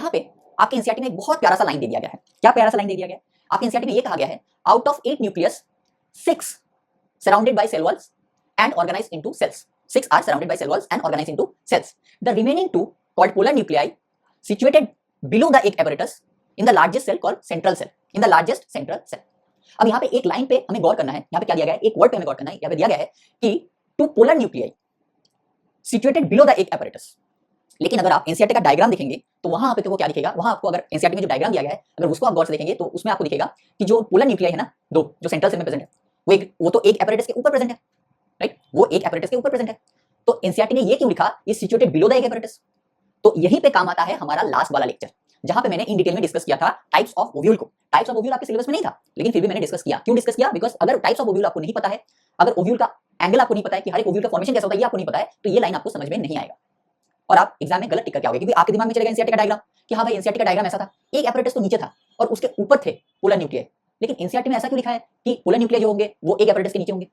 यहाँ पे आपके एनसीईआरटी में एक बहुत प्यारा सा लाइन दे दिया गया है। क्या प्यारा सा लाइन दे दिया गया है? आपके एनसीईआरटी में ये कहा गया है, out of 8 nucleus 6 surrounded by cell walls and organized into cells. 6 are surrounded by cell walls and organized into cells. The remaining 2 called polar nuclei situated below the egg apparatus in the largest cell called central cell. In the largest central cell. अब यहाँ पे एक line पे हमें गौर करना है। यहाँ पे क्या दिया गया है? एक वर्ड पे हमें गौर करना है। यहाँ पे दिया गया है कि 2 polar nuclei situated below the egg apparatus. लेकिन अगर आप एनसीईआरटी का डायग्राम देखेंगे तो वहां पे तो क्या दिखेगा? वहां आपको अगर एनसीईआरटी में जो डायग्राम दिया गया है अगर उसको आप गौर से देखेंगे तो उसमें आपको दिखेगा कि जो पोलर न्यूक्लियाई है ना, दो जो सेंट्रल सेल में प्रेजेंट है, वो तो एक एपैरेटस के ऊपर प्रेजेंट है, राइट? वो एक एपैरेटस के ऊपर प्रेजेंट है। तो एनसीईआरटी ने ये क्यों लिखा? ये सिचुएटेड बिलो द एक एपैरेटस। तो यहीं पे काम आता है हमारा लास्ट वाला लेक्चर, जहां पे मैंने इन डिटेल में डिस्कस किया था टाइप्स ऑफ ओव्यूल को। टाइप्स ऑफ ओव्यूल आपके सिलेबस में नहीं था, लेकिन फिर भी मैंने डिस्कस किया। क्यों डिस्कस किया? बिकॉज अगर टाइप्स ऑफ ओव्यूल आपको नहीं पता है, अगर ओव्यूल का एंगल आपको नहीं पता है कि हर एक ओव्यूल का फॉर्मेशन कैसा होता है, ये आपको नहीं पता है, तो ये लाइन आपको समझ में नहीं आएगा और आप एग्जाम में गलत टिक करके आओगे। क्योंकि आपके दिमाग में चलेगा एनसीईआरटी का डायग्राम कि हाँ भाई एनसीईआरटी का डायग्राम ऐसा था, एक एपैरेटस तो नीचे था और उसके ऊपर थे पोलर न्यूक्लियाई, लेकिन एनसीईआरटी में ऐसा क्यों लिखा है कि पोलर न्यूक्लियाई जो होंगे वो एक एपैरेटस के नीचे होंगे?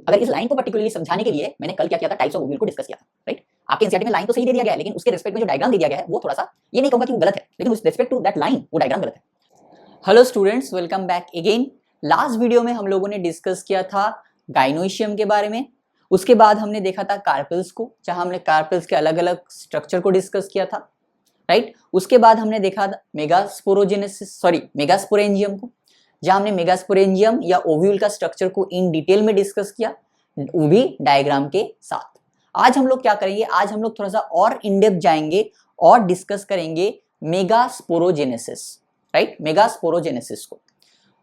अगर इस लाइन को पर्टिकुलरली समझाने के लिए मैंने कल क्या किया था, टाइप्स ऑफ ओव्यूल को डिस्कस किया था, राइट? आपके एनसीईआरटी में लाइन तो सही दे दिया गया है, लेकिन उसके रिस्पेक्ट में जो डायग्राम दे दिया गया है वो थोड़ा सा, ये नहीं कहूंगा कि वो गलत है, लेकिन उस रिस्पेक्ट टू दैट लाइन वो डायग्राम गलत है। Hello students, welcome back again. Last video में हम लोगों ने डिस्कस किया था गाइनोइशियम के बारे में, उसके बाद हमने देखा था कार्पेल्स को, जहां हमने कार्पेल्स के अलग अलग स्ट्रक्चर को डिस्कस किया था, राइट? उसके बाद हमने देखा मेगास्पोरेंजियम को, जहां हमने मेगास्पोरेंजियम या ओव्यूल का स्ट्रक्चर को इन डिटेल में डिस्कस किया, वो भी डायग्राम के साथ। आज हम लोग क्या करेंगे? आज हम लोग थोड़ा सा और इन डेप्थ जाएंगे और डिस्कस करेंगे मेगास्पोरोजेनेसिस, राइट? मेगास्पोरोजेनेसिस को।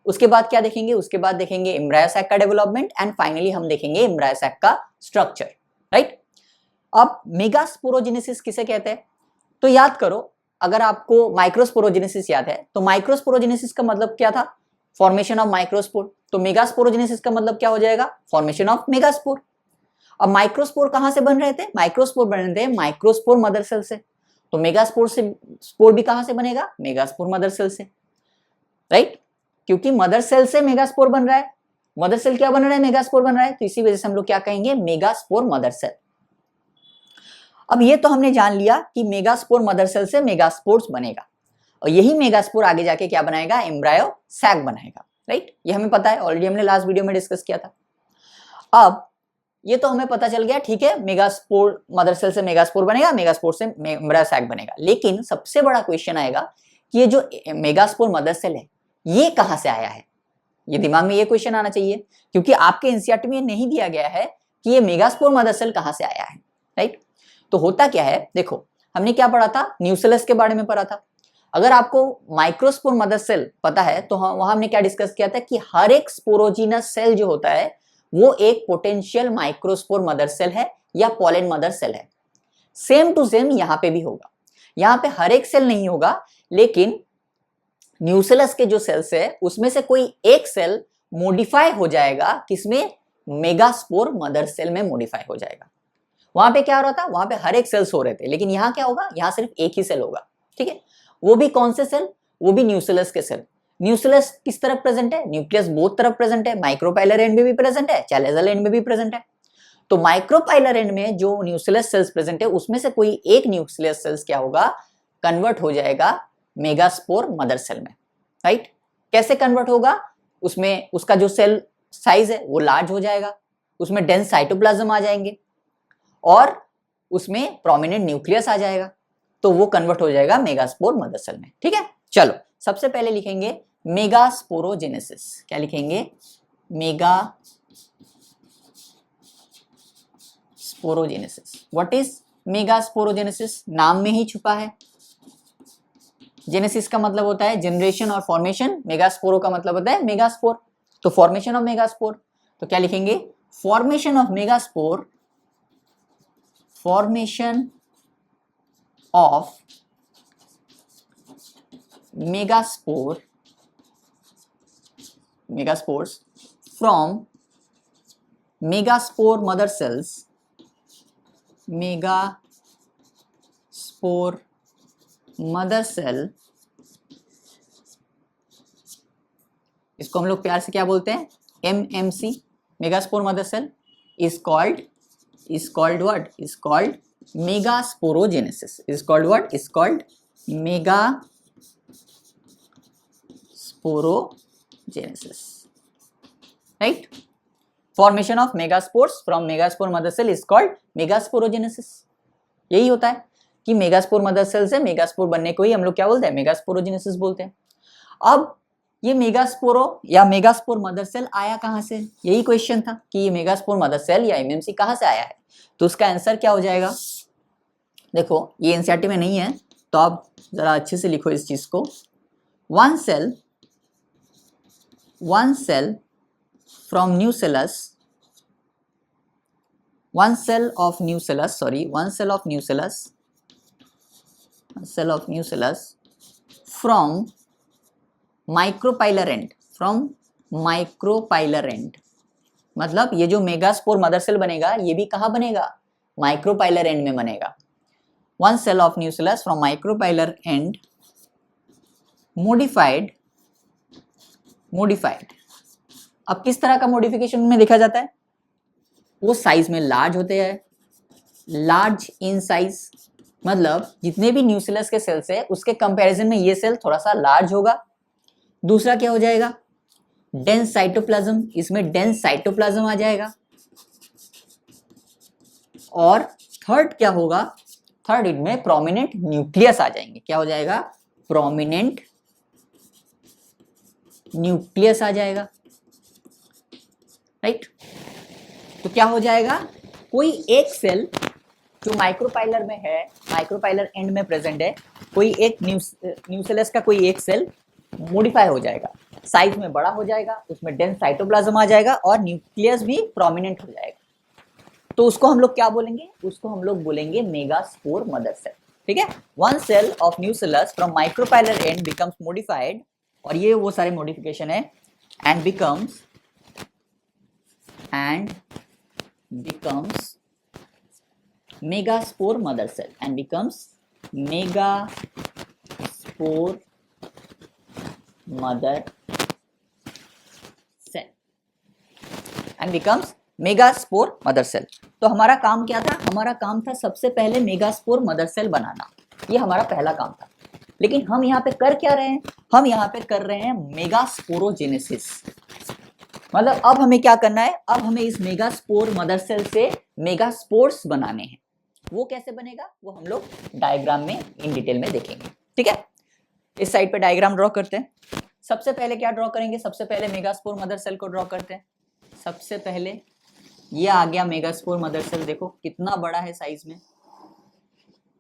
उसके बाद क्या देखेंगे? उसके बाद देखेंगे एम्ब्रायोसैक का डेवलपमेंट एंड फाइनली हम देखेंगे एम्ब्रायोसैक का स्ट्रक्चर, राइट? अब मेगास्पोरोजेनेसिस किसे कहते हैं? तो याद करो, अगर आपको माइक्रोस्पोरोजेनेसिस याद है तो माइक्रोस्पोरोजेनेसिस का मतलब क्या था? Formation of microspore. तो मेगास्पोरोजेनेसिस का मतलब क्या हो जाएगा? Formation of megaspore. अब माइक्रोस्पोर कहां से बन रहे थे? माइक्रोस्पोर बन रहे थे माइक्रोस्पोर मदर सेल से। तो मेगास्पोर से स्पोर भी कहां से बनेगा? मेगास्पोर मदर सेल से, राइट? क्योंकि मदर सेल से मेगास्पोर बन रहा है, मदर सेल क्या बन रहा है? मेगास्पोर बन रहा है, तो इसी वजह से हम लोग क्या कहेंगे? Megaspore mother cell. अब ये तो हमने जान लिया कि मेगास्पोर मदर सेल से मेगास्पोर्स बनेगा और यही मेगास्पोर आगे जाके क्या बनाएगा? एम्ब्रायोसैक बनाएगा, राइट? ये हमें पता है, ऑलरेडी हमने लास्ट वीडियो में डिस्कस किया था। अब ये तो हमें पता चल गया, ठीक है, मेगास्पोर मदर सेल से मेगास्पोर बनेगा, मेगास्पोर से एम्ब्रायोसैक बनेगा। लेकिन सबसे बड़ा क्वेश्चन आएगा कि ये जो मेगास्पोर मदर सेल है ये कहां से आया है? ये दिमाग में ये क्वेश्चन आना चाहिए, क्योंकि आपके एनसीईआरटी में नहीं दिया गया है कि ये मेगास्पोर मदर सेल कहां से आया है, राइट? तो होता क्या है, देखो हमने क्या पढ़ा था? न्यूक्लियस के बारे में पढ़ा था। अगर आपको माइक्रोस्पोर मदर सेल पता है तो वहां हमने क्या डिस्कस किया था कि हर एक स्पोरोजीनस सेल जो होता है वो एक पोटेंशियल माइक्रोस्पोर मदर सेल है या पॉलन मदर सेल है। सेम टू सेम यहां पे भी होगा। यहां पे हर एक सेल नहीं होगा, लेकिन न्यूक्लियस के जो सेल्स है उसमें से कोई एक सेल मॉडिफाई हो जाएगा, किसमें? मेगास्पोर मदर सेल में मॉडिफाई हो जाएगा। वहां पे क्या हो रहा था? वहां पे हर एक सेल्स हो रहे थे, लेकिन यहां क्या होगा? यहां सिर्फ एक ही सेल होगा, ठीक है? वो भी कौन से सेल? वो भी न्यूक्लियस के सेल। न्यूक्लियस किस तरफ प्रेजेंट है? न्यूक्लियस बोथ तरफ प्रेजेंट है, माइक्रोपाइलर एंड में भी प्रेजेंट है, चैलेजल एंड में भी प्रेजेंट है। तो माइक्रोपाइलर एंड में जो न्यूक्लियस सेल्स प्रेजेंट है उसमें से कोई एक न्यूक्लियस सेल्स क्या होगा? कन्वर्ट हो जाएगा मेगास्पोर मदर सेल में, राइट? कैसे कन्वर्ट होगा? उसमें उसका जो सेल साइज है वो लार्ज हो जाएगा, उसमें डेंस साइटोप्लाज्म आ जाएंगे और उसमें प्रोमिनेंट न्यूक्लियस आ जाएगा, तो वो कन्वर्ट हो जाएगा मेगास्पोर मदर सेल में, ठीक है? चलो सबसे पहले लिखेंगे मेगास्पोरोजेनेसिस। क्या लिखेंगे? मेगास्पोरोजेनेसिस। What is megasporogenesis? नाम में ही छुपा है। जेनेसिस का मतलब होता है जनरेशन और फॉर्मेशन, मेगास्पोरो का मतलब होता है मेगास्पोर, तो फॉर्मेशन ऑफ मेगास्पोर। तो क्या लिखेंगे? Formation of megaspore, formation of megaspores from megaspore mother cells, megaspore mother cell, इसको हम लोग प्यार से क्या बोलते हैं? MMC, megaspore mother cell is called what? Is called megasporogenesis. Is called what? Is called megasporogenesis, right. Formation of megaspores from megaspore mother cell is called megasporogenesis. यही होता है कि मेगास्पोर मदर सेल से megaspore बनने को ही हम लोग क्या बोलते हैं, मेगास्पोरोजेनेसिस बोलते हैं। अब ये मेगास्पोरो या मेगास्पोर मदर सेल आया कहां से, यही क्वेश्चन था कि ये मेगास्पोर मदर सेल या एमएमसी कहां से आया है। तो उसका आंसर क्या हो जाएगा, देखो ये एनसीईआरटी में नहीं है तो आप जरा अच्छे से लिखो इस चीज को। One cell from nucellus, one cell of nucellus from micropylar end, मतलब ये जो मेगास्पोर मदर सेल बनेगा ये भी कहाँ बनेगा, माइक्रोपाइलर एंड में बनेगा। One cell of nucellus from micropylar end modified. अब किस तरह का मॉडिफिकेशन में देखा जाता है, वो साइज में लार्ज होते हैं, लार्ज इन साइज, मतलब जितने भी न्यूसेलस के सेल्स है उसके कंपैरिजन में ये सेल थोड़ा सा लार्ज होगा। दूसरा क्या हो जाएगा, डेंस साइटोप्लाज्म, इसमें डेंस साइटोप्लाज्म आ जाएगा। और थर्ड क्या होगा, थर्ड इनमें प्रोमिनेंट न्यूक्लियस आ जाएंगे। क्या हो जाएगा, प्रोमिनेंट न्यूक्लियस आ जाएगा, राइट। तो क्या हो जाएगा, कोई एक सेल जो माइक्रोपाइलर में है, माइक्रोपाइलर एंड में प्रेजेंट है, कोई एक न्यूसेलस का कोई एक सेल मॉडिफाई हो जाएगा, साइज में बड़ा हो जाएगा, उसमें डेंस साइटोप्लाज्म आ जाएगा और न्यूक्लियस भी प्रोमिनेंट हो जाएगा। तो उसको हम लोग क्या बोलेंगे, उसको हम लोग बोलेंगे मेगास्पोर मदर सेल, ठीक है। One cell of nucellus from micropylar end becomes modified, और ये वो सारे मॉडिफिकेशन है, end becomes megaspore mother cell, and becomes megaspore mother cell, and becomes megaspore mother cell। तो हमारा काम क्या था, हमारा काम था सबसे पहले मेगास्पोर मदर सेल बनाना, ये हमारा पहला काम था। लेकिन हम यहाँ पे कर क्या रहे हैं, हम यहाँ पे कर रहे हैं मेगास्पोरोजेनेसिस। मतलब अब हमें क्या करना है, अब हमें इस मेगास्पोर मदर सेल से मेगास्पोर्स बनाने हैं। वो कैसे बनेगा, वो हम लोग डायग्राम में इन डिटेल में देखेंगे, ठीक है। इस साइड पे डायग्राम ड्रॉ करते हैं। सबसे पहले क्या ड्रॉ करेंगे, सबसे पहले मेगास्पोर मदर सेल को ड्रॉ करते हैं। सबसे पहले ये आ गया मेगास्पोर मदर सेल, देखो कितना बड़ा है, साइज में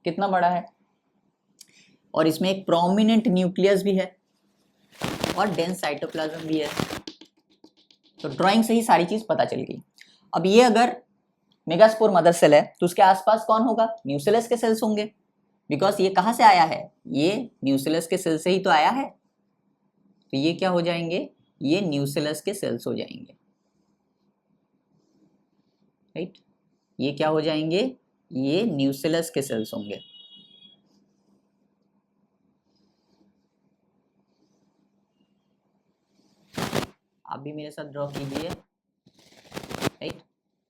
कितना बड़ा है, और इसमें एक प्रोमिनेंट न्यूक्लियस भी है और डेंस साइटोप्लाज्म भी है। तो ड्राइंग से ही सारी चीज पता चल गई। अब ये अगर मेगास्पोर मदर सेल है तो उसके आसपास कौन होगा, न्यूसेलस के सेल्स होंगे, बिकॉज ये कहां से आया है, ये न्यूसेलस के सेल से ही तो आया है। तो ये क्या हो जाएंगे, ये न्यूसेलस के सेल्स हो जाएंगे, राइट। ये क्या हो जाएंगे, ये न्यूसेलस के सेल्स होंगे। आप भी मेरे साथ ड्रॉ कीजिए, राइट।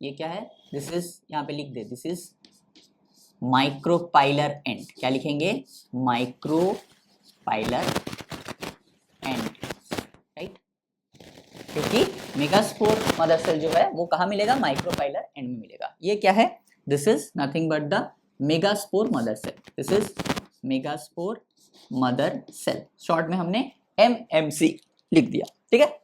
ये क्या है, दिस इज, यहाँ पे लिख दे, दिस इज माइक्रोपाइलर एंड। क्या लिखेंगे, माइक्रोपाइलर एंड, राइट। क्योंकि मेगास्पोर मदर सेल जो है वो कहाँ मिलेगा, माइक्रोपाइलर एंड में मिलेगा। ये क्या है, this is nothing but the megaspore mother cell, this is megaspore mother cell. Short में हमने MMC लिख दिया, ठीक है।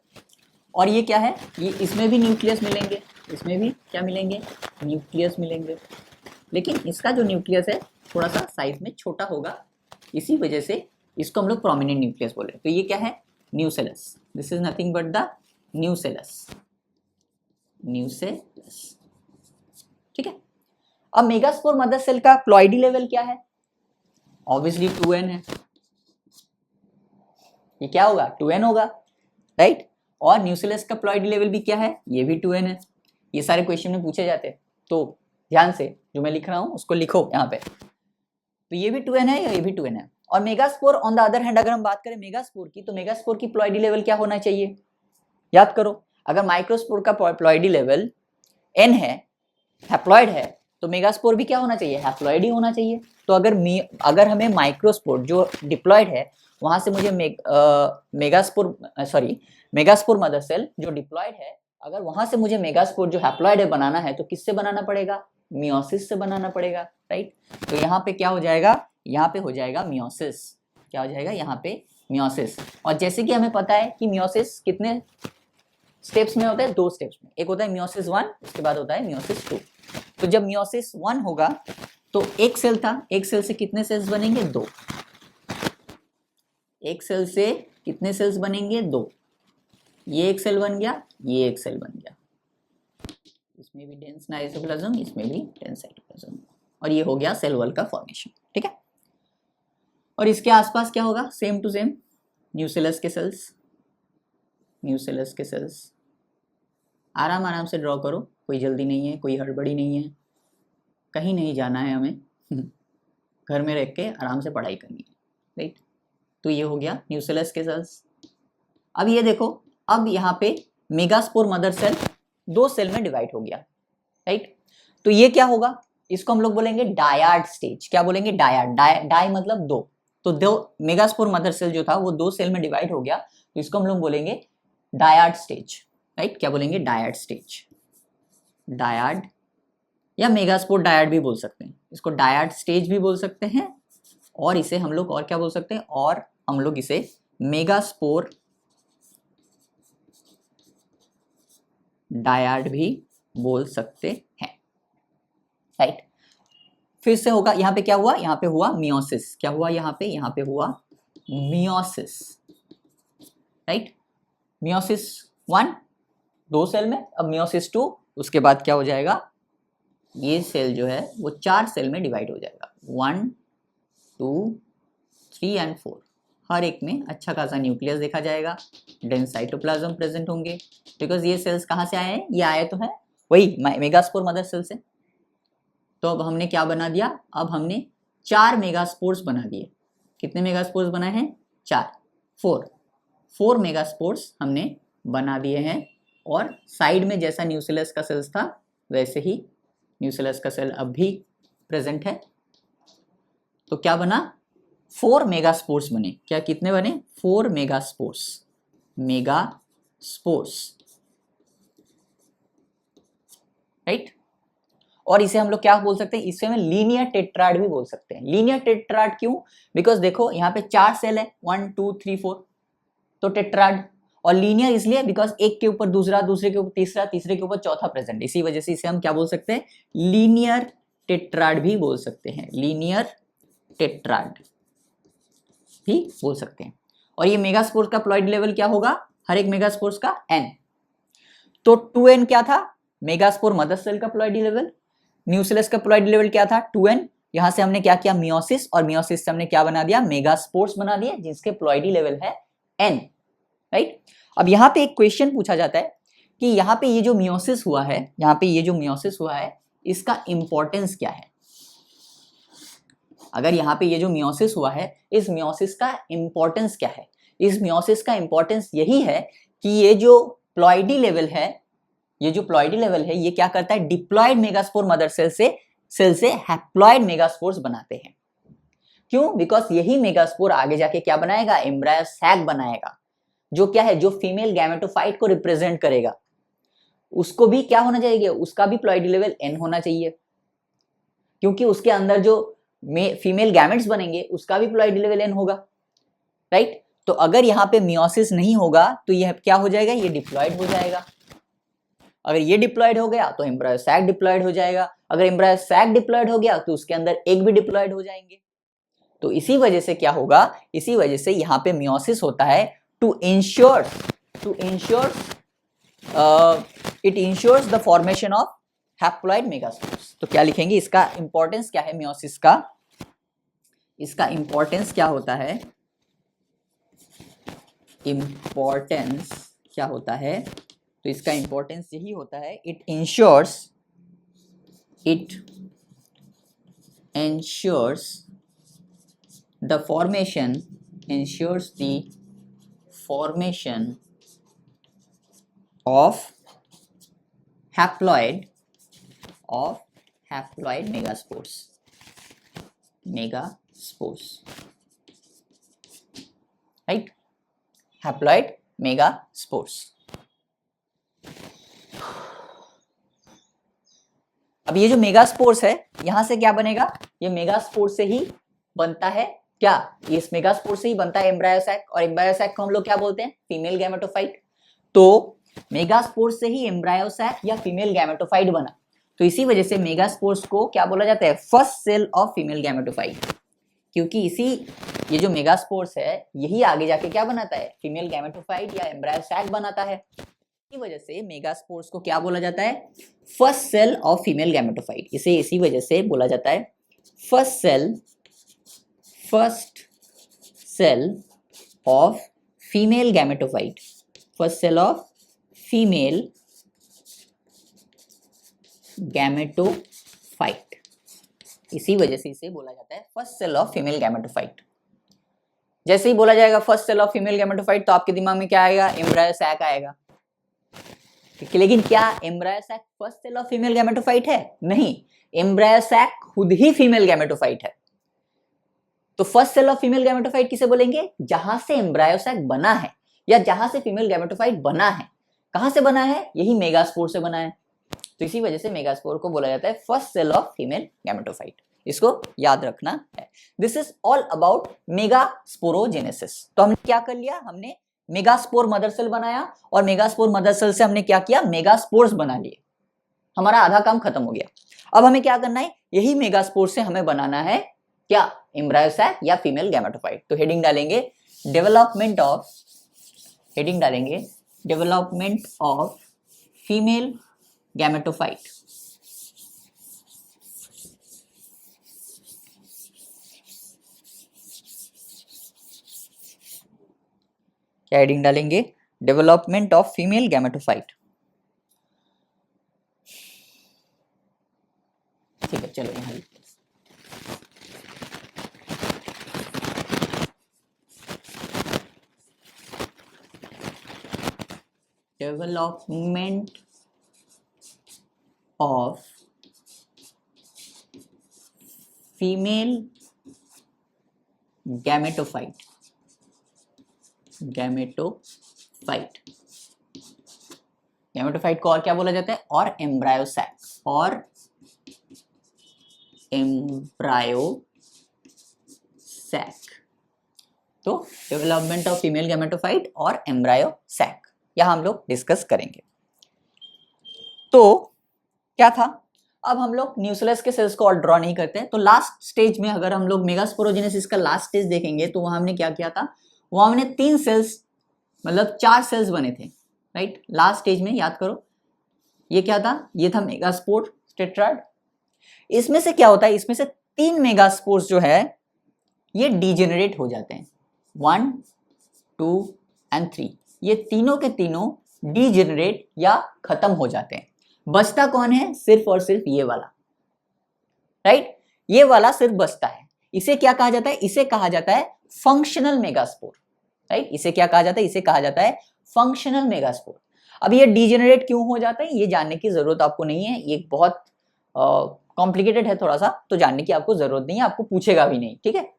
और ये क्या है, ये इसमें भी न्यूक्लियस मिलेंगे, इसमें भी क्या मिलेंगे, न्यूक्लियस मिलेंगे। लेकिन इसका जो न्यूक्लियस है थोड़ा सा साइज में छोटा होगा, इसी वजह से इसको हम लोग प्रोमिनेंट न्यूक्लियस बोल रहे हैं। तो ये क्या है, nucellus, this is nothing but the nucellus, ठीक है। अब मेगास्पोर मदर सेल का प्लॉइडी लेवल क्या है, ऑब्वियसली 2n है। ये क्या होगा, 2n होगा, राइट। और न्यूसेलस का प्लॉइडी लेवल भी क्या है, ये भी 2n है। ये सारे क्वेश्चन में पूछे जाते हैं, तो ध्यान से जो मैं लिख रहा हूं उसको लिखो यहाँ पे। तो ये भी 2n है, ये भी 2n है। और megaspore on the other hand, अगर हम बात करें मेगास्पोर की, तो मेगास्पोर की प्लॉइडी लेवल क्या होना चाहिए, याद करो। अगर माइक्रोस्पोर का प्लॉइडी लेवल n है, हैप्लॉइड है, तो मेगास्पोर भी क्या होना चाहिए, हैप्लॉइड ही होना चाहिए। तो अगर हमें माइक्रोस्पोर जो डिप्लॉयड है वहां से मुझे मेगास्पोर मदर सेल जो डिप्लॉयड है, अगर वहां से मुझे मेगास्पोर जो हैप्लॉइड है बनाना है तो किससे बनाना पड़ेगा, मियोसिस से बनाना पड़ेगा, राइट। तो यहाँ पे क्या हो जाएगा, यहाँ पे हो जाएगा मियोसिस, क्या हो जाएगा यहाँ पे मियोसिस। और जैसे कि हमें पता है कि मियोसिस कितने स्टेप्स में होता है, 2 स्टेप्स में, एक होता है मियोसिस 1, उसके बाद होता है मियोसिस 2। तो जब मियोसिस 1 होगा तो एक सेल था, एक सेल से कितने सेल्स बनेंगे, 2। एक सेल से कितने सेल्स बनेंगे, 2। ये एक सेल बन गया, ये एक सेल बन गया, इसमें भी डेंस साइटोप्लाज्म, इसमें भी डेंस साइटोप्लाज्म, और ये हो गया सेल वॉल का फॉर्मेशन, ठीक है। और इसके आसपास क्या होगा, सेम टू सेम न्यूसेलस के सेल्स, न्यूसेलस के सेल्स। आराम आराम से ड्रॉ करो, कोई जल्दी नहीं है, कोई हड़बड़ी नहीं है, कहीं नहीं जाना है हमें घर में रह के आराम से पढ़ाई करनी है, राइट। तो ये हो गया न्यूसेलस के सेल्स। अब ये देखो, अब यहाँ पे मेगास्पोर मदर सेल 2 सेल में डिवाइड हो गया, राइट। तो ये क्या होगा, इसको हम लोग बोलेंगे डायाड स्टेज। क्या बोलेंगे, डायाड, डाई मतलब 2। तो 2 मेगास्पोर मदर सेल जो था वो 2 सेल में डिवाइड हो गया, तो इसको हम लोग बोलेंगे डायाड स्टेज, राइट। क्या बोलेंगे, डायाड स्टेज, डायाड या मेगास्पोर डायाड भी बोल सकते हैं, इसको डायाड स्टेज भी बोल सकते हैं, और इसे हम लोग और क्या बोल सकते हैं, और हम लोग इसे मेगास्पोर डायाड भी बोल सकते हैं, राइट। फिर से होगा, यहाँ पे क्या हुआ, यहाँ पे हुआ मियोसिस, क्या हुआ यहाँ पे हुआ मियोसिस, राइट। मियोसिस 1 2 सेल में, अब मियोसिस 2, उसके बाद क्या हो जाएगा, ये सेल जो है वो 4 सेल में डिवाइड हो जाएगा, 1 2 3 एंड 4। हर एक में अच्छा खासा न्यूक्लियस देखा जाएगा, डेंस साइटोप्लाज्म प्रेजेंट होंगे, बिकॉज ये सेल्स कहाँ से आए हैं, ये आए तो है वही मेगास्पोर मदर सेल से। तो अब हमने क्या बना दिया, अब हमने 4 मेगास्पोर्स बना दिए। कितने मेगास्पोर्स बनाए हैं, 4, 4 मेगास्पोर्स हमने बना दिए हैं। और साइड में जैसा न्यूसेलस का सेल्स था वैसे ही न्यूसेलस का सेल अब भी प्रेजेंट है। तो क्या बना, 4 मेगास्पोर्स बने। क्या कितने बने, 4 मेगास्पोर्स, राइट। और इसे हम लोग क्या बोल सकते हैं, इसे हम लीनियर टेट्राड भी बोल सकते हैं। लीनियर टेट्राड क्यों, बिकॉज देखो यहाँ पे 4 सेल है, 1 2 3 4, तो टेट्राड। और लीनियर इसलिए बिकॉज एक के ऊपर दूसरा, दूसरे के ऊपर तीसरा, तीसरे के ऊपर चौथा प्रेजेंट, इसी वजह से इसे हम क्या बोल सकते हैं, लीनियर टेट्राड भी बोल सकते हैं, लीनियर टेट्राड भी बोल सकते हैं। और ये मेगास्पोर्स का प्लॉइड लेवल क्या होगा, हर एक मेगास्पोर्स का n। तो 2n क्या था, मेगास्पोर मदर सेल का प्लॉइडी लेवल, न्यूसेलस का प्लॉइडी लेवल क्या था, 2n। यहां से हमने क्या किया, मियोसिस, और मियोसिस से हमने क्या बना दिया, मेगास्पोर्स बना दिए जिसके प्लॉइडी लेवल है n, राइट। अब यहाँ पे एक क्वेश्चन पूछा जाता है कि यहाँ पे ये जो मियोसिस हुआ है, यहाँ पे ये जो मियोसिस हुआ है इसका इंपॉर्टेंस क्या है। अगर यहाँ पे ये जो मियोसिस हुआ है, इस मियोसिस का इंपॉर्टेंस क्या है, इस मियोसिस का इंपॉर्टेंस यही है कि ये जो प्लॉइडी लेवल है, ये जो प्लॉइडी लेवल है ये क्या करता है, डिप्लॉयड मेगास्पोर मदर सेल से हैप्लॉयड मेगास्पोर्स बनाते हैं। क्यों, बिकॉज यही मेगास्पोर आगे जाके क्या बनाएगा, एम्ब्रायो सैक बनाएगा, जो क्या है, जो फीमेल गैमेटोफाइट को रिप्रेजेंट करेगा। उसको भी क्या होना चाहिए, उसका भी प्लॉइडी लेवल n होना चाहिए, क्योंकि उसके अंदर जो फीमेल गैमेट्स बनेंगे उसका भी प्लॉइडी लेवल n होगा, राइट। तो अगर यहाँ पे मियोसिस नहीं होगा तो यह क्या हो जाएगा, ये डिप्लॉयड हो जाएगा। अगर ये डिप्लॉयड हो गया तो एम्ब्रायो सैक डिप्लॉयड हो जाएगा, अगर एम्ब्रायो सैक डिप्लॉयड हो गया तो उसके अंदर एग भी डिप्लॉयड हो जाएंगे। तो इसी वजह से क्या होगा, इसी वजह से यहाँ पे मियोसिस होता है to ensure it ensures the formation of haploid megaspores. तो क्या लिखेंगे, इसका इंपॉर्टेंस क्या है मियोसिस का, इसका इंपॉर्टेंस क्या होता है, इंपॉर्टेंस क्या होता है, तो इसका इंपॉर्टेंस यही होता है, it ensures the formation of haploid haploid megaspores, megaspores, right, haploid megaspores. अब ये जो मेगास्पोर्स है यहां से क्या बनेगा, ये मेगास्पोर्स से ही बनता है क्या, इस मेगास्पोर्स से ही बनता है एम्ब्रायोसैक, और एम्ब्रायोसैक को हम लोग क्या बोलते हैं, फीमेल गैमेटोफाइट। तो मेगास्पोर्स से ही एम्ब्रायोसैक या फीमेल गैमेटोफाइट बना, तो इसी वजह से मेगास्पोर्स को क्या बोला जाता है, first cell of female gametophyte, क्योंकि इसी ये जो मेगास्पोर्स है यही आगे जाके क्या बनाता है, फीमेल गैमेटोफाइट या एम्ब्रायोसैक बनाता है। इसी वजह से मेगास्पोर्स को क्या बोला जाता है, first cell of female gametophyte, इसे इसी वजह से बोला जाता है first cell of female gametophyte, first cell of female gametophyte, इसी वजह से इसे बोला जाता है first cell of female gametophyte. जैसे ही बोला जाएगा first cell of female gametophyte तो आपके दिमाग में क्या आएगा, एम्ब्रायोसैक आएगा। लेकिन क्या embryo sac first cell of female gametophyte है, नहीं, एम्ब्रायोसैक खुद ही फीमेल गैमेटोफाइट है। तो first cell of female gametophyte किसे बोलेंगे, जहां से एम्ब्रायोसैक बना है या जहां से फीमेल गैमेटोफाइट बना है। कहां से बना है, यही मेगास्पोर से बना है, तो इसी वजह से मेगास्पोर को बोला जाता है first cell of female gametophyte, इसको याद रखना है। This is all about megasporogenesis. तो हमने क्या कर लिया, हमने मेगास्पोर मदर सेल बनाया और मेगास्पोर मदर सेल से हमने क्या किया, मेगास्पोर्स बना लिए, हमारा आधा काम खत्म हो गया। अब हमें क्या करना है, यही मेगास्पोर से हमें बनाना है क्या, एम्ब्रायोसैक या फीमेल गैमेटोफाइट। तो हेडिंग डालेंगे डेवलपमेंट ऑफ, हेडिंग डालेंगे डेवलपमेंट ऑफ फीमेल गैमेटोफाइट। क्या हेडिंग डालेंगे, डेवलपमेंट ऑफ फीमेल गैमेटोफाइट। ठीक है, चलो यहाँ development of female gametophyte, gametophyte, gametophyte को और क्या बोला जाता है, और एम्ब्रायोसैक, और एम्ब्रायोसैक। तो डेवलपमेंट ऑफ फीमेल गैमेटोफाइट और एम्ब्रायोसैक यहां हम लोग डिस्कस करेंगे। तो क्या था, अब हम लोग न्यूक्लियस के सेल्स को और ड्रॉ नहीं करते हैं, तो लास्ट स्टेज में अगर हम लोग मेगास्पोरोजेनेसिस का लास्ट स्टेज देखेंगे तो वहां हमने क्या किया था, वहां हमने 3 सेल्स मतलब 4 सेल्स बने थे, राइट, लास्ट स्टेज में याद करो। ये क्या था, ये था मेगास्पोर टेट्राड। इसमें से क्या होता है, इसमें से 3 मेगास्पोर्स जो है ये डीजेनरेट हो जाते हैं, 1, 2 एंड 3, ये तीनों के तीनों डीजेनरेट या खत्म हो जाते हैं। बचता कौन है, सिर्फ और सिर्फ ये वाला, राइट, ये वाला सिर्फ बचता है। इसे क्या कहा जाता है, इसे कहा जाता है फंक्शनल मेगास्पोर, राइट, इसे क्या कहा जाता है, इसे कहा जाता है फंक्शनल मेगास्पोर। अब ये डीजेनरेट क्यों हो जाता है ये जानने की जरूरत आपको नहीं है, ये बहुत कॉम्प्लिकेटेड है थोड़ा सा, तो जानने की आपको जरूरत नहीं है, आपको पूछेगा भी नहीं, ठीक है,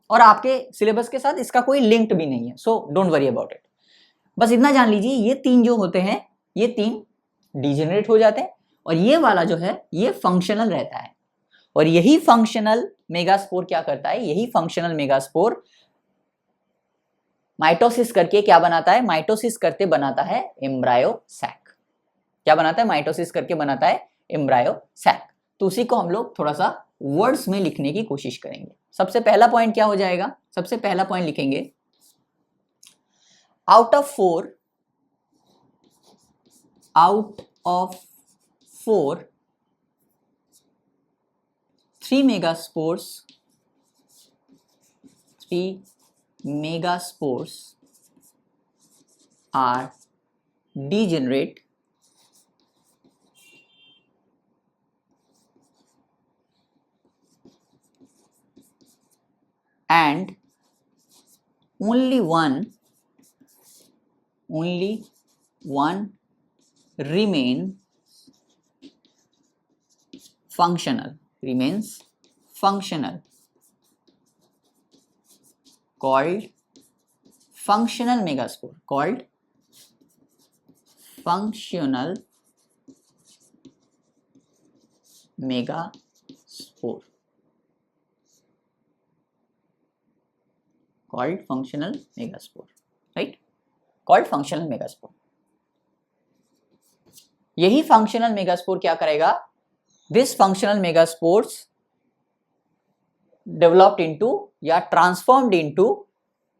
और आपके सिलेबस के साथ इसका कोई लिंक भी नहीं है, so don't worry about it. बस इतना जान लीजिए, ये 3 जो होते हैं ये 3 डीजेनरेट हो जाते हैं, और ये वाला जो है ये फंक्शनल रहता है। और यही फंक्शनल मेगास्पोर क्या करता है, यही फंक्शनल मेगास्पोर माइटोसिस करके क्या बनाता है, माइटोसिस करते बनाता है एम्ब्रायोसैक। क्या बनाता है, माइटोसिस करके बनाता है एम्ब्रायोसैक। तो उसी को हम लोग थोड़ा सा वर्ड्स में लिखने की कोशिश करेंगे। सबसे पहला पॉइंट क्या हो जाएगा, सबसे पहला पॉइंट लिखेंगे, out of 4 3 megaspores are degenerate and only one remain functional, remains functional, called functional megaspore, called functional megaspore, called functional megaspore, right? Called functional megaspore. यही functional megaspore क्या करेगा? This functional megaspores developed into या transformed into,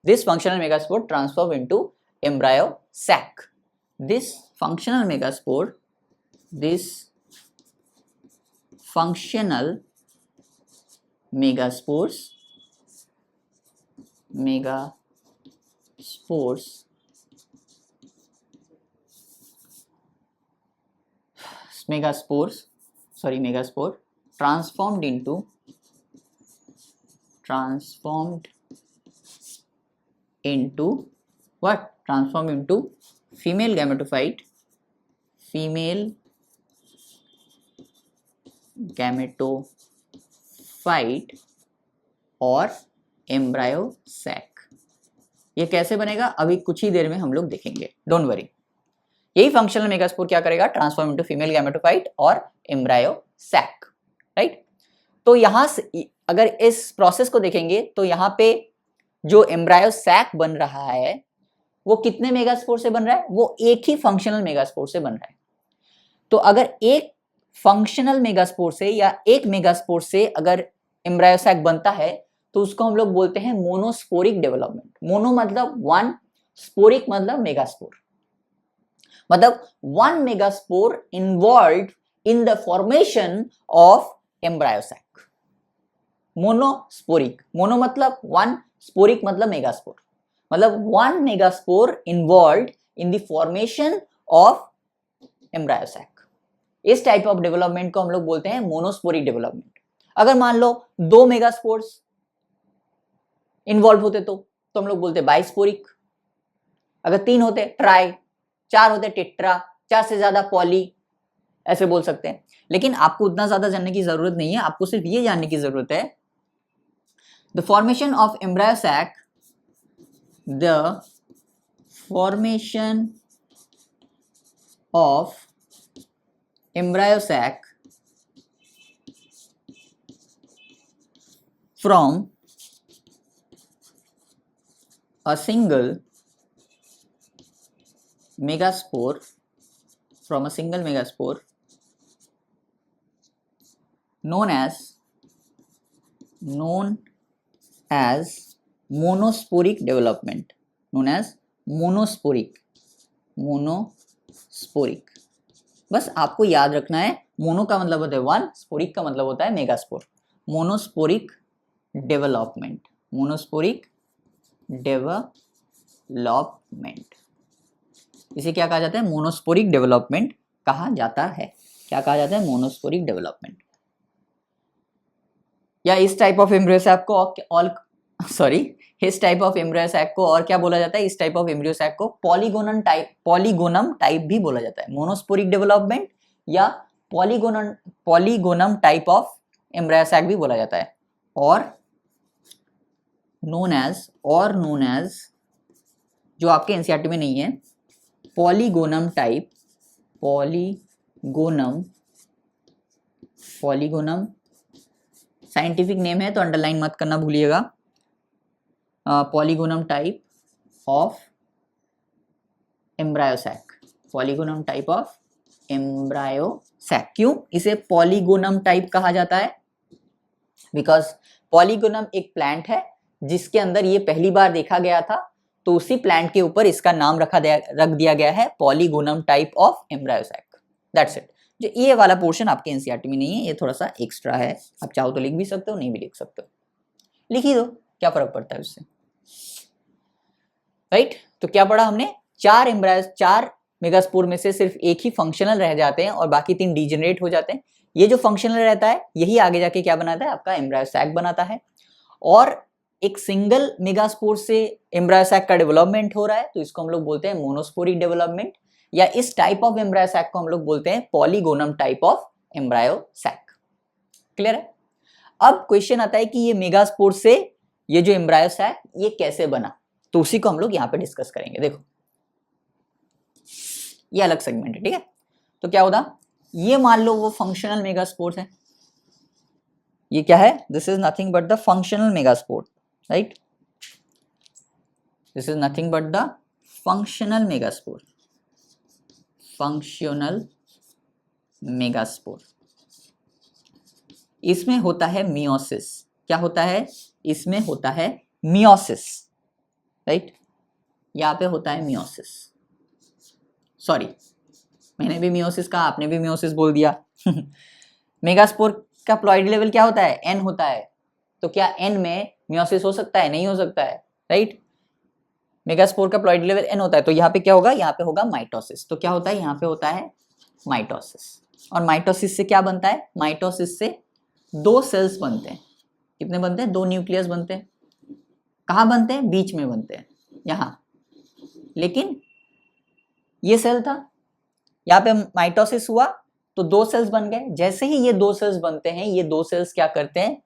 this functional megaspore transformed into embryo sac. This functional megaspore, this functional megaspores transformed into what? Transformed into female gametophyte और embryo sac. ये कैसे बनेगा अभी कुछ ही देर में हम लोग देखेंगे, डोंट वरी। यही फंक्शनल मेगास्पोर क्या करेगा? ट्रांसफॉर्म इनटू फीमेल गैमेटोफाइट और एम्ब्रायो सैक, राइट। तो यहां से अगर इस प्रोसेस को देखेंगे तो यहां पे जो एम्ब्रायो सैक बन रहा है वो कितने मेगास्पोर से बन रहा है? वो एक ही फंक्शनल मेगास्पोर से बन रहा है। तो अगर एक फंक्शनल मेगास्पोर से या एक मेगास्पोर से अगर एम्ब्रायो सैक बनता है तो उसको हम लोग बोलते हैं मोनोस्पोरिक डेवलपमेंट। मोनो मतलब वन, स्पोरिक मतलब मेगास्पोर, मतलब one megaspore involve in the formation of embryo sac. Monosporic, mono मतलब वन, स्पोरिक मतलब मेगास्पोर, मतलब one megaspore involve in the formation of embryo sac. इस टाइप ऑफ डेवलपमेंट को हम लोग बोलते हैं मोनोस्पोरिक डेवलपमेंट। अगर मान लो दो मेगास्पोर्स इन्वॉल्व होते तो हम लोग बोलते बाइस्पोरिक। अगर तीन होते ट्राई, चार होते टेट्रा, चार से ज्यादा पॉली, ऐसे बोल सकते हैं। लेकिन आपको उतना ज्यादा जानने की जरूरत नहीं है, आपको सिर्फ ये जानने की जरूरत है the formation of embryo sac, the formation of embryo sac from a single megaspore, known as monosporic development, known as monosporic। बस आपको याद रखना है, मोनो का मतलब होता है वन, स्पोरिक का मतलब होता है मेगास्पोर। मोनोस्पोरिक डेवलपमेंट, इसे क्या कहा जाता है? मोनोस्पोरिक डेवलपमेंट कहा जाता है। क्या कहा जाता है? Monosporic development. या इस टाइप ऑफ एम्ब्रियो सैक को और क्या बोला जाता है? इस टाइप ऑफ एम्ब्रियो सैक को पॉलीगोनम टाइप भी बोला जाता है। मोनोस्पोरिक डेवलपमेंट या polygonum type of embryo sac भी बोला जाता है। और नोन एज जो आपके एनसीईआरटी में नहीं है, पॉलीगोनम साइंटिफिक नेम है तो अंडरलाइन मत करना भूलिएगा। Polygonum type of embryo sac. क्यों इसे पॉलीगोनम टाइप कहा जाता है? बिकॉज पॉलीगोनम एक प्लांट है जिसके अंदर ये पहली बार देखा गया था, तो उसी प्लांट के ऊपर इसका नाम रख दिया गया है polygonum type of embryo sac. That's it. जो ये वाला पोर्शन आपके एनसीईआरटी में नहीं है, ये थोड़ा सा एक्स्ट्रा है। आप चाहो तो लिख भी सकते हो, नहीं भी लिख सकते हो, लिख ही दो, क्या फर्क पड़ता है उससे, राइट। तो क्या पढ़ा हमने? चार मेगास्पोर में से सिर्फ एक ही फंक्शनल रह जाते हैं और बाकी तीन डीजेनरेट हो जाते हैं। ये जो फंक्शनल रहता है यही आगे जाके क्या बनाता है? आपका एम्ब्रायो सैक बनाता है। और एक सिंगल मेगास्पोर से एम्ब्रायो सैक का डेवलपमेंट हो रहा है तो इसको हम लोग बोलते हैं मोनोस्पोरिक डेवलपमेंट, या इस टाइप ऑफ एम्ब्रायो सैक को हम लोग बोलते हैं polygonum type of embryo sac. Clear है? अब क्वेश्चन आता है कि ये मेगास्पोर से ये जो एम्ब्रायो सैक ये कैसे बना, तो उसी को हम लोग यहाँ पे डिस्कस करेंगे। देखो ये अलग सेगमेंट है, ठीक है। तो क्या होता, ये मान लो वो फंक्शनल मेगास्पोर है, ये क्या है, this is nothing but the functional megaspore, right, this is nothing but the functional megaspore, functional megaspore. इसमें होता है मियोसिस, क्या होता है, इसमें होता है मियोसिस, राइट, यहाँ पे होता है मियोसिस, सॉरी मैंने भी मियोसिस कहा, आपने भी मियोसिस बोल दिया। मेगास्पोर का प्लॉइडी लेवल क्या होता है, एन होता है, तो क्या एन में मियोसिस हो सकता है, नहीं हो सकता है, राइट। मेगास्पोर का प्लॉइडी लेवल एन होता है, तो यहाँ पे क्या होगा, यहाँ पे होगा माइटोसिस। तो क्या होता है, यहाँ पे होता है माइटोसिस। और माइटोसिस से क्या बनता है, माइटोसिस से दो सेल्स बनते हैं, कितने बनते हैं, दो न्यूक्लियस बनते हैं। कहाँ बनते हैं, बीच में बनते हैं, यहाँ। लेकिन ये सेल था, यहाँ पे माइटोसिस हुआ तो दो सेल्स बन गए। जैसे ही ये दो सेल्स बनते हैं, ये दो सेल्स क्या करते हैं,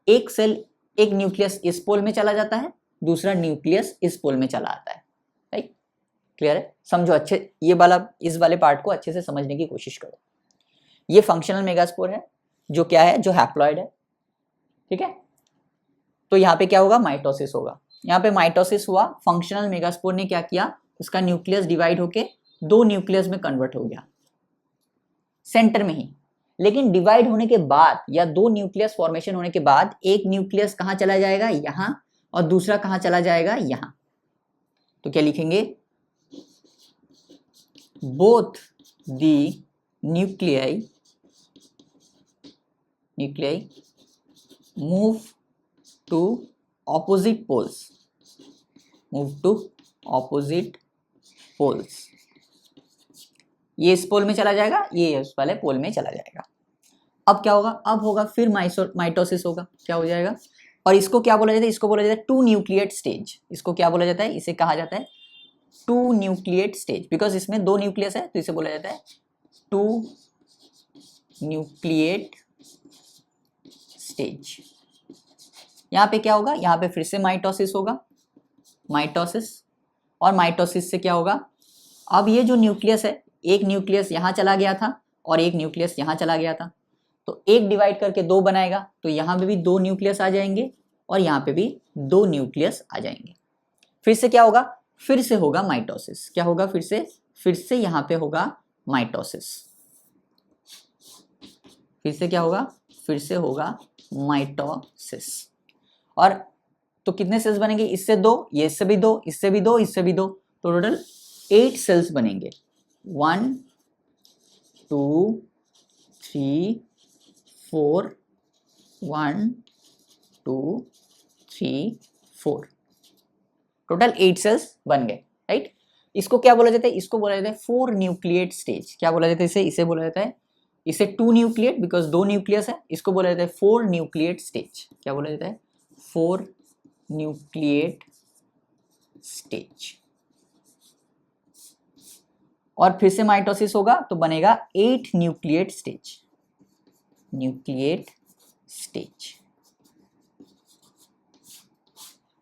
एक सेल, एक न्यूक्लियस इस पोल में चला जाता है, दूसरा न्यूक्लियस इस पोल में चला आता है, राइट। क्लियर है, समझो अच्छे, ये वाला, इस वाले पार्ट को अच्छे से समझने की कोशिश करो। ये फंक्शनल मेगास्पोर है, जो क्या है, जो हैप्लॉइड है, ठीक है। तो यहाँ पे क्या होगा, माइटोसिस होगा। यहाँ पे माइटोसिस हुआ, फंक्शनल मेगास्पोर ने क्या किया, उसका न्यूक्लियस डिवाइड होके दो न्यूक्लियस में कन्वर्ट हो गया, सेंटर में ही। लेकिन डिवाइड होने के बाद या दो न्यूक्लियस फॉर्मेशन होने के बाद एक न्यूक्लियस कहाँ चला जाएगा, यहाँ, और दूसरा कहाँ चला जाएगा, यहाँ। तो क्या लिखेंगे, both the nuclei move to opposite poles, move to opposite poles. ये इस पोल में चला जाएगा, ये उस वाले पोल में चला जाएगा। अब क्या होगा, अब होगा फिर माइटोसिस होगा, क्या हो जाएगा, और इसको क्या बोला जाता है, इसको बोला जाता है टू न्यूक्लिएट स्टेज। इसको क्या बोला जाता है, इसे कहा जाता है टू न्यूक्लिएट स्टेज, बिकॉज इसमें दो न्यूक्लियस है, तो इसे बोला जाता है टू न्यूक्लिएट स्टेज। यहाँ पे क्या होगा, यहाँ पे फिर से माइटोसिस होगा, माइटोसिस, और माइटोसिस से क्या होगा, अब ये जो न्यूक्लियस है, एक न्यूक्लियस यहाँ चला गया था और एक न्यूक्लियस यहाँ चला गया था, तो एक डिवाइड करके दो बनाएगा, तो यहाँ पे भी दो न्यूक्लियस आ जाएंगे और यहाँ पे भी दो न्यूक्लियस आ जाएंगे। फिर से क्या होगा, फिर से होगा माइटोसिस, क्या होगा, फिर से यहाँ पे होगा माइटोसिस, फिर से क्या होगा, फिर से होगा माइटोसिस। और तो कितने सेल्स बनेंगे, इससे दो, ये इससे भी दो, इससे भी दो, इससे भी दो, तो टोटल 8 सेल्स बनेंगे। 1 2 3 4, 1 2 3 4, टोटल 8 सेल्स बन गए, राइट। इसको क्या बोला जाता है, इसको बोला जाता है 4 न्यूक्लिएट स्टेज। क्या बोला जाता है इसे बोला जाता है, इसे 2 न्यूक्लिएट, बिकॉज दो न्यूक्लियस है, इसको बोला जाता है 4 न्यूक्लिएट स्टेज। क्या बोला जाता है, 4 न्यूक्लिएट स्टेज। और फिर से माइटोसिस होगा तो बनेगा 8 न्यूक्लिएट स्टेज, न्यूक्लिएट स्टेज।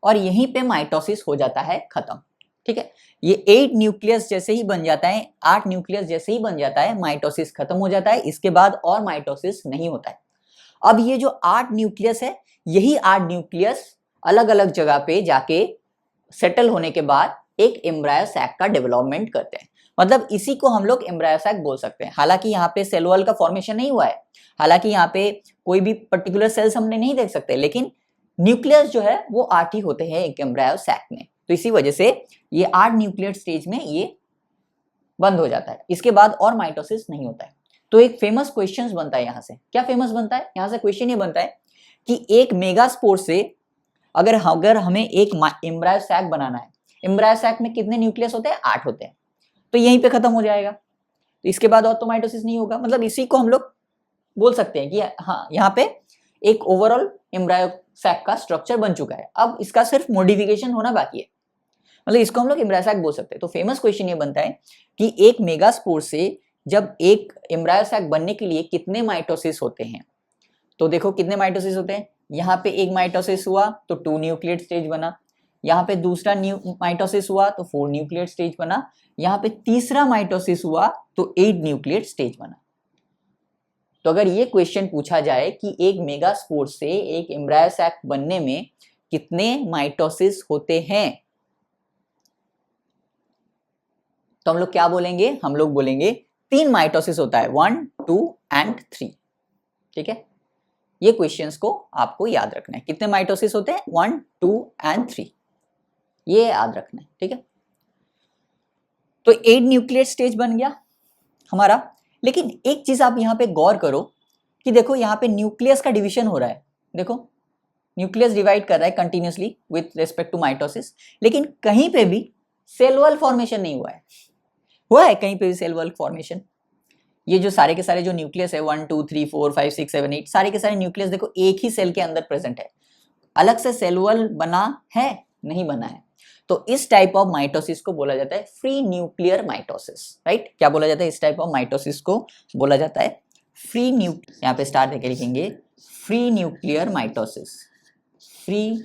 और यहीं पे माइटोसिस हो जाता है खत्म, ठीक है। ये 8 न्यूक्लियस जैसे ही बन जाता है, 8 न्यूक्लियस जैसे ही बन जाता है, माइटोसिस खत्म हो जाता है। इसके बाद और माइटोसिस नहीं होता है। अब ये जो 8 न्यूक्लियस है, यही 8 न्यूक्लियस अलग अलग जगह पे जाके सेटल होने के बाद एक एम्ब्रायो सैक का डेवलपमेंट करते हैं। मतलब इसी को हम लोग एम्ब्रायो सैक बोल सकते हैं। हालांकि यहाँ पे सेल वॉल का फॉर्मेशन नहीं हुआ है, हालांकि यहाँ पे कोई भी पर्टिकुलर सेल्स हमने नहीं देख सकते, लेकिन न्यूक्लियस जो है वो 8 ही होते हैं एक एम्ब्रायो सैक में। तो इसी वजह से ये 8 न्यूक्लिएट स्टेज में ये बंद हो जाता है, इसके बाद और माइटोसिस नहीं होता है। तो एक फेमस क्वेश्चन बनता है यहाँ से, क्या फेमस बनता है, यहाँ से क्वेश्चन ये बनता है कि एक मेगास्पोर से अगर हमें एक एम्ब्रायो सैक बनाना है, एम्ब्रायो सैक में कितने न्यूक्लियस होते हैं, 8 होते हैं, तो यहीं पे खत्म हो जाएगा। तो इसके बाद और तो माइटोसिस नहीं होगा। मतलब इसी को हम लोग बोल सकते हैं कि हाँ, यहाँ पे एक ओवरऑल एम्ब्रायो सैक का स्ट्रक्चर बन चुका है, अब इसका सिर्फ मॉडिफिकेशन होना बाकी है। मतलब इसको हम लोग एम्ब्रायो सैक बोल सकते हैं। तो फेमस क्वेश्चन ये बनता है कि एक मेगास्पोर से जब एक एम्ब्रायो सैक बनने के लिए कितने माइटोसिस होते हैं, तो देखो कितने माइटोसिस होते हैं, यहाँ पे एक माइटोसिस हुआ तो 2 न्यूक्लियेट स्टेज बना, यहाँ पे दूसरा माइटोसिस हुआ तो 4 न्यूक्लियेट स्टेज बना, यहाँ पे तीसरा माइटोसिस हुआ तो 8 न्यूक्लियेट स्टेज बना। तो अगर ये क्वेश्चन पूछा जाए कि एक मेगास्पोर से एक एम्ब्रायो सैक बनने में कितने माइटोसिस होते हैं, तो हम लोग क्या बोलेंगे, हम लोग बोलेंगे 3 माइटोसिस होता है, 1, 2 एंड 3। ठीक है, ये क्वेश्चंस को आपको याद रखना है, कितने माइटोसिस होते हैं, 1, 2 एंड 3, ये याद रखना है। ठीक है, तो 8 न्यूक्लियेट स्टेज बन गया हमारा। लेकिन एक चीज आप यहाँ पे गौर करो कि देखो यहाँ पे न्यूक्लियस का डिवीजन हो रहा है, देखो न्यूक्लियस डिवाइड कर रहा है continuously with respect to mitosis, लेकिन कहीं पे भी सेल वॉल फॉर्मेशन नहीं हुआ है। हुआ है कहीं पे भी सेल वॉल फॉर्मेशन? ये जो सारे के सारे जो न्यूक्लियस है 1, 2, 3, 4, 5, 6, 7, 8 सारे के सारे न्यूक्लियस देखो एक ही सेल के अंदर प्रेजेंट है, अलग से सेल वॉल बना है नहीं बना है। तो इस टाइप ऑफ माइटोसिस को बोला जाता है फ्री न्यूक्लियर माइटोसिस, राइट। क्या बोला जाता है, इस टाइप ऑफ माइटोसिस को बोला जाता है फ्री यहाँ पे स्टार देके लिखेंगे free nuclear mitosis, free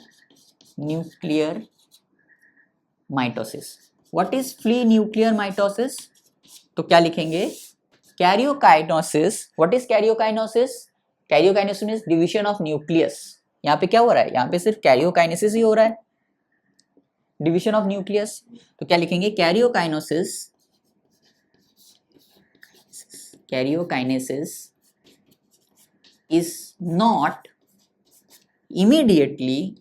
nuclear mitosis. What is free nuclear mitosis? तो क्या लिखेंगे, karyokinesis. What is karyokinesis? Karyokinesis means division of nucleus. यहाँ पे क्या हो रहा है, यहाँ पे सिर्फ कैरियोकाइनेसिस ही हो रहा है, डिवीजन ऑफ न्यूक्लियस। तो क्या लिखेंगे, कैरियोकाइनोसिस, karyokinesis is not immediately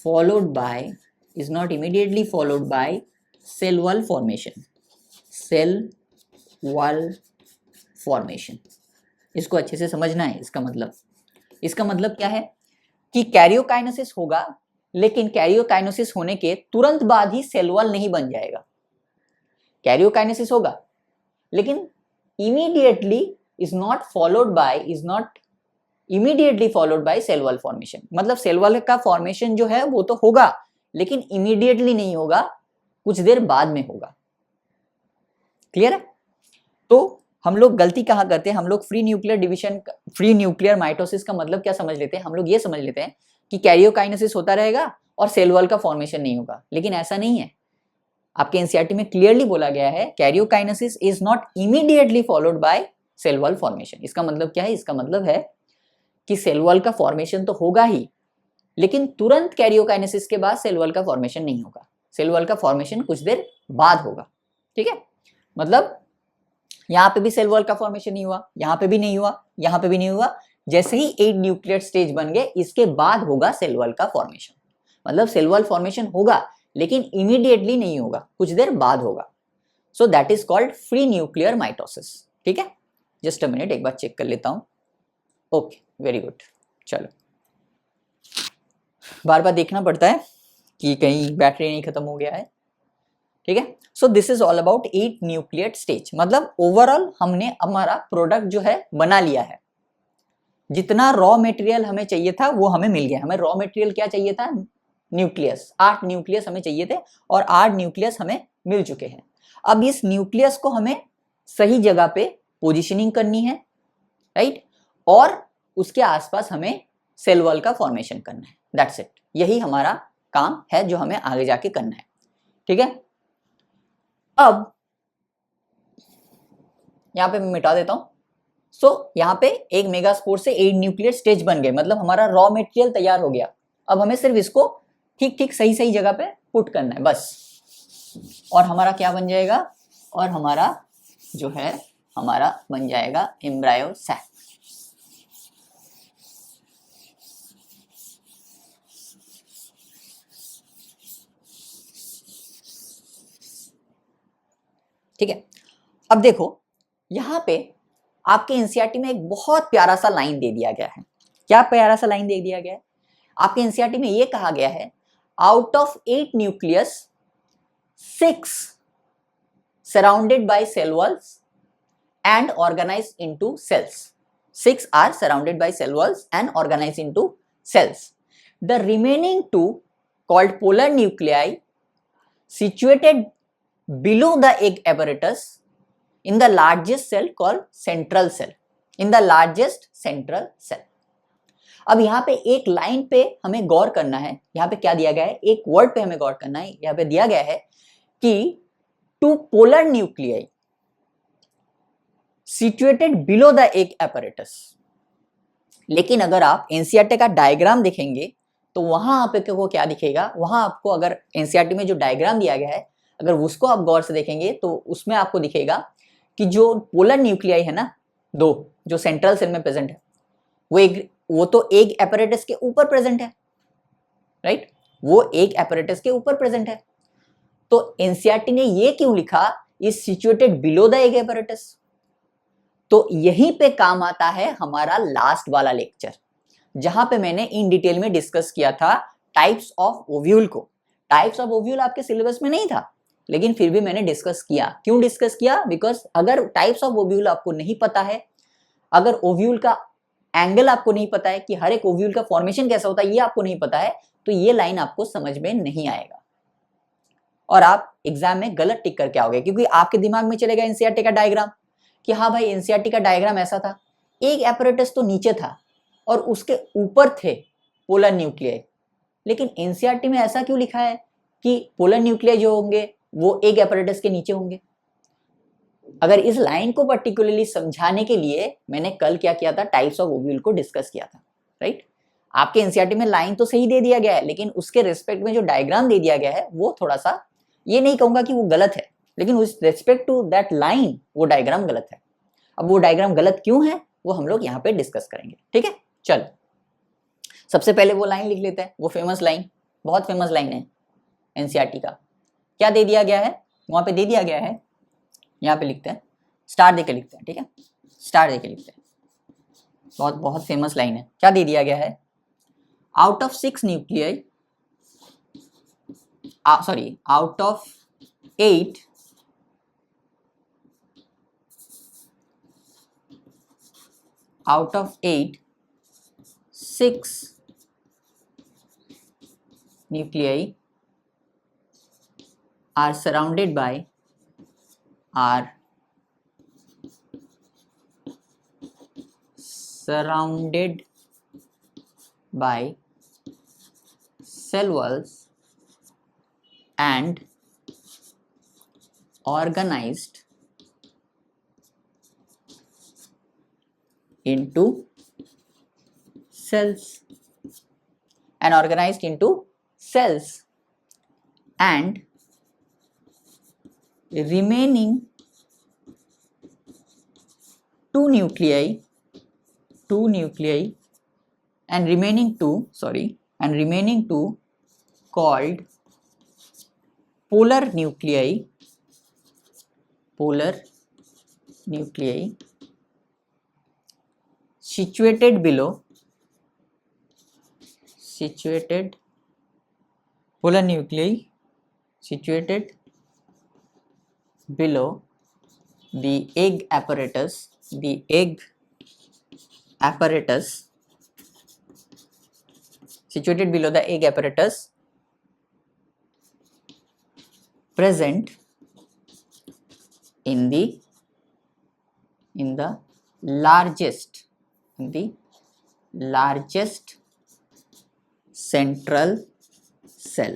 followed by cell wall formation, cell wall formation। इसको अच्छे से समझना है। इसका मतलब क्या है कि कैरियोकाइनेसिस होगा, लेकिन कैरियोकाइनेसिस होने के तुरंत बाद ही सेल वॉल नहीं बन जाएगा। कैरियोकाइनेसिस होगा लेकिन immediately is not immediately followed by cell wall formation. मतलब सेल वॉल का फॉर्मेशन जो है वो तो होगा, लेकिन इमीडिएटली नहीं होगा, कुछ देर बाद में होगा। क्लियर है? तो हम लोग गलती कहाँ करते हैं, हम लोग फ्री न्यूक्लियर माइटोसिस का मतलब क्या समझ लेते हैं, हम लोग ये समझ लेते हैं कि कैरियोकाइनेसिस होता रहेगा और सेल वॉल का फॉर्मेशन नहीं होगा, लेकिन ऐसा नहीं है। आपके एनसीईआरटी में क्लियरली बोला गया है karyokinesis is not immediately followed by cell wall formation. इसका मतलब क्या है, इसका मतलब है कि सेल वॉल का फॉर्मेशन तो होगा ही, लेकिन तुरंत कैरियोकाइनेसिस के बाद सेल वॉल का फॉर्मेशन नहीं होगा, सेल वॉल का फॉर्मेशन कुछ देर बाद होगा। ठीक है, मतलब यहाँ पे भी सेल वॉल का फॉर्मेशन नहीं हुआ, यहाँ पे भी नहीं हुआ, यहाँ पे भी नहीं हुआ, जैसे ही 8 न्यूक्लियर स्टेज बन गए इसके बाद होगा सेल वॉल का फॉर्मेशन। मतलब सेल वॉल फॉर्मेशन होगा लेकिन इमीडिएटली नहीं होगा, कुछ देर बाद होगा। सो that is called free nuclear mitosis. ठीक है, जस्ट अ मिनट, एक बार चेक कर लेता हूं। Okay, very good. चलो, बार बार देखना पड़ता है कि कहीं बैटरी नहीं खत्म हो गया है। ठीक है, so this is all about 8 nuclear stage. मतलब ओवरऑल हमने हमारा प्रोडक्ट जो है बना लिया है। जितना रॉ मटेरियल हमें चाहिए था वो हमें मिल गया। हमें रॉ मटेरियल क्या चाहिए था, न्यूक्लियस। 8 न्यूक्लियस हमें चाहिए थे और 8 न्यूक्लियस हमें मिल चुके हैं। अब इस न्यूक्लियस को हमें सही जगह पे पोजीशनिंग करनी है, राइट, और उसके आसपास हमें सेल वॉल का फॉर्मेशन करना है। दैट्स इट, यही हमारा काम है जो हमें आगे जाके करना है। ठीक है, अब यहां पे मैं मिटा देता हूं। सो यहाँ पे एक मेगास्पोर से 8 न्यूक्लियर स्टेज बन गए, मतलब हमारा रॉ मटेरियल तैयार हो गया। अब हमें सिर्फ इसको ठीक सही जगह पे पुट करना है बस, और हमारा क्या बन जाएगा, और हमारा जो है हमारा बन जाएगा एम्ब्रायो सैक। ठीक है, अब देखो यहां पे आपके एनसीईआरटी में एक बहुत प्यारा सा लाइन दे दिया गया है। क्या प्यारा सा लाइन दे दिया गया है? आपके एनसीईआरटी में ये कहा गया है, out of 8 nucleus, 6 surrounded by cell walls and organized into cells. 6 are surrounded by cell walls and organized into cells. The remaining 2, called polar nuclei, situated below the egg apparatus, in the largest cell called central cell, in the largest central cell. अब यहाँ पे एक line पे हमें गौर करना है, यहाँ पे क्या दिया गया है, एक वर्ड पे हमें गौर करना है। यहाँ पे दिया गया है कि two polar nuclei situated below the egg apparatus। लेकिन अगर आप एनसीईआरटी का डायग्राम देखेंगे तो वहां आपको क्या दिखेगा, वहां आपको अगर एनसीईआरटी में जो डायग्राम दिया गया है अगर उसको आप गौर से देखेंगे तो उसमें आपको दिखेगा कि जो पोलर न्यूक्लियाई है ना, दो जो सेंट्रल सेल में प्रेजेंट है, वो तो एग apparatus के ऊपर प्रेजेंट है, राइट, वो एग apparatus के ऊपर प्रेजेंट है। तो एनसीईआरटी ने ये क्यों लिखा, is situated below the egg apparatus। तो यहीं पे काम आता है हमारा लास्ट वाला लेक्चर, जहां पे मैंने इन डिटेल में डिस्कस किया था टाइप्स ऑफ ओव्यूल को। टाइप्स ऑफ ओव्यूल आपके सिलेबस में नहीं था, लेकिन फिर भी मैंने डिस्कस किया। क्यों डिस्कस किया, बिकॉज अगर टाइप्स ऑफ ओव्यूल आपको नहीं पता है, अगर ओव्यूल का एंगल आपको नहीं पता है कि हर एक ओव्यूल का फॉर्मेशन कैसा होता है, ये आपको नहीं पता है, तो ये लाइन आपको समझ में नहीं आएगा और आप एग्जाम में गलत टिक करके आओगे, क्योंकि आपके दिमाग में चलेगा एनसीईआरटी का डायग्राम कि हाँ भाई एनसीईआरटी का डायग्राम ऐसा था, एक apparatus तो नीचे था और उसके ऊपर थे पोलर न्यूक्लियाई। लेकिन एनसीईआरटी में ऐसा क्यों लिखा है कि पोलर न्यूक्लियाई जो होंगे वो एक apparatus के नीचे होंगे। अगर इस लाइन को पर्टिकुलरली समझाने के लिए मैंने कल क्या किया था, टाइप्स ऑफ ओव्यूल को डिस्कस किया था, राइट। आपके एनसीईआरटी में लाइन तो सही दे दिया गया है, लेकिन उसके रिस्पेक्ट में जो डायग्राम दे दिया गया है वो थोड़ा सा, ये नहीं कहूंगा कि वो गलत है, लेकिन उस रेस्पेक्ट टू दैट लाइन वो डायग्राम गलत है। अब वो डायग्राम गलत क्यों है वो हम लोग यहाँ पे डिस्कस करेंगे, ठीक है। चल सबसे पहले वो लाइन लिख लेते हैं, वो फेमस लाइन, बहुत फेमस लाइन है एनसीईआरटी का। क्या दे दिया गया है, वहां पे दे दिया गया है, यहाँ पे लिखते हैं, स्टार देके लिखते हैं, ठीक है, स्टार देके लिखते हैं। बहुत बहुत फेमस लाइन है। क्या दे दिया गया है, out of 6 nuclei, sorry out of 8 6 nuclei are surrounded by cell walls and organized into cells and remaining two nuclei and remaining two called polar nuclei situated below the egg apparatus situated below the egg apparatus present in the largest central cell।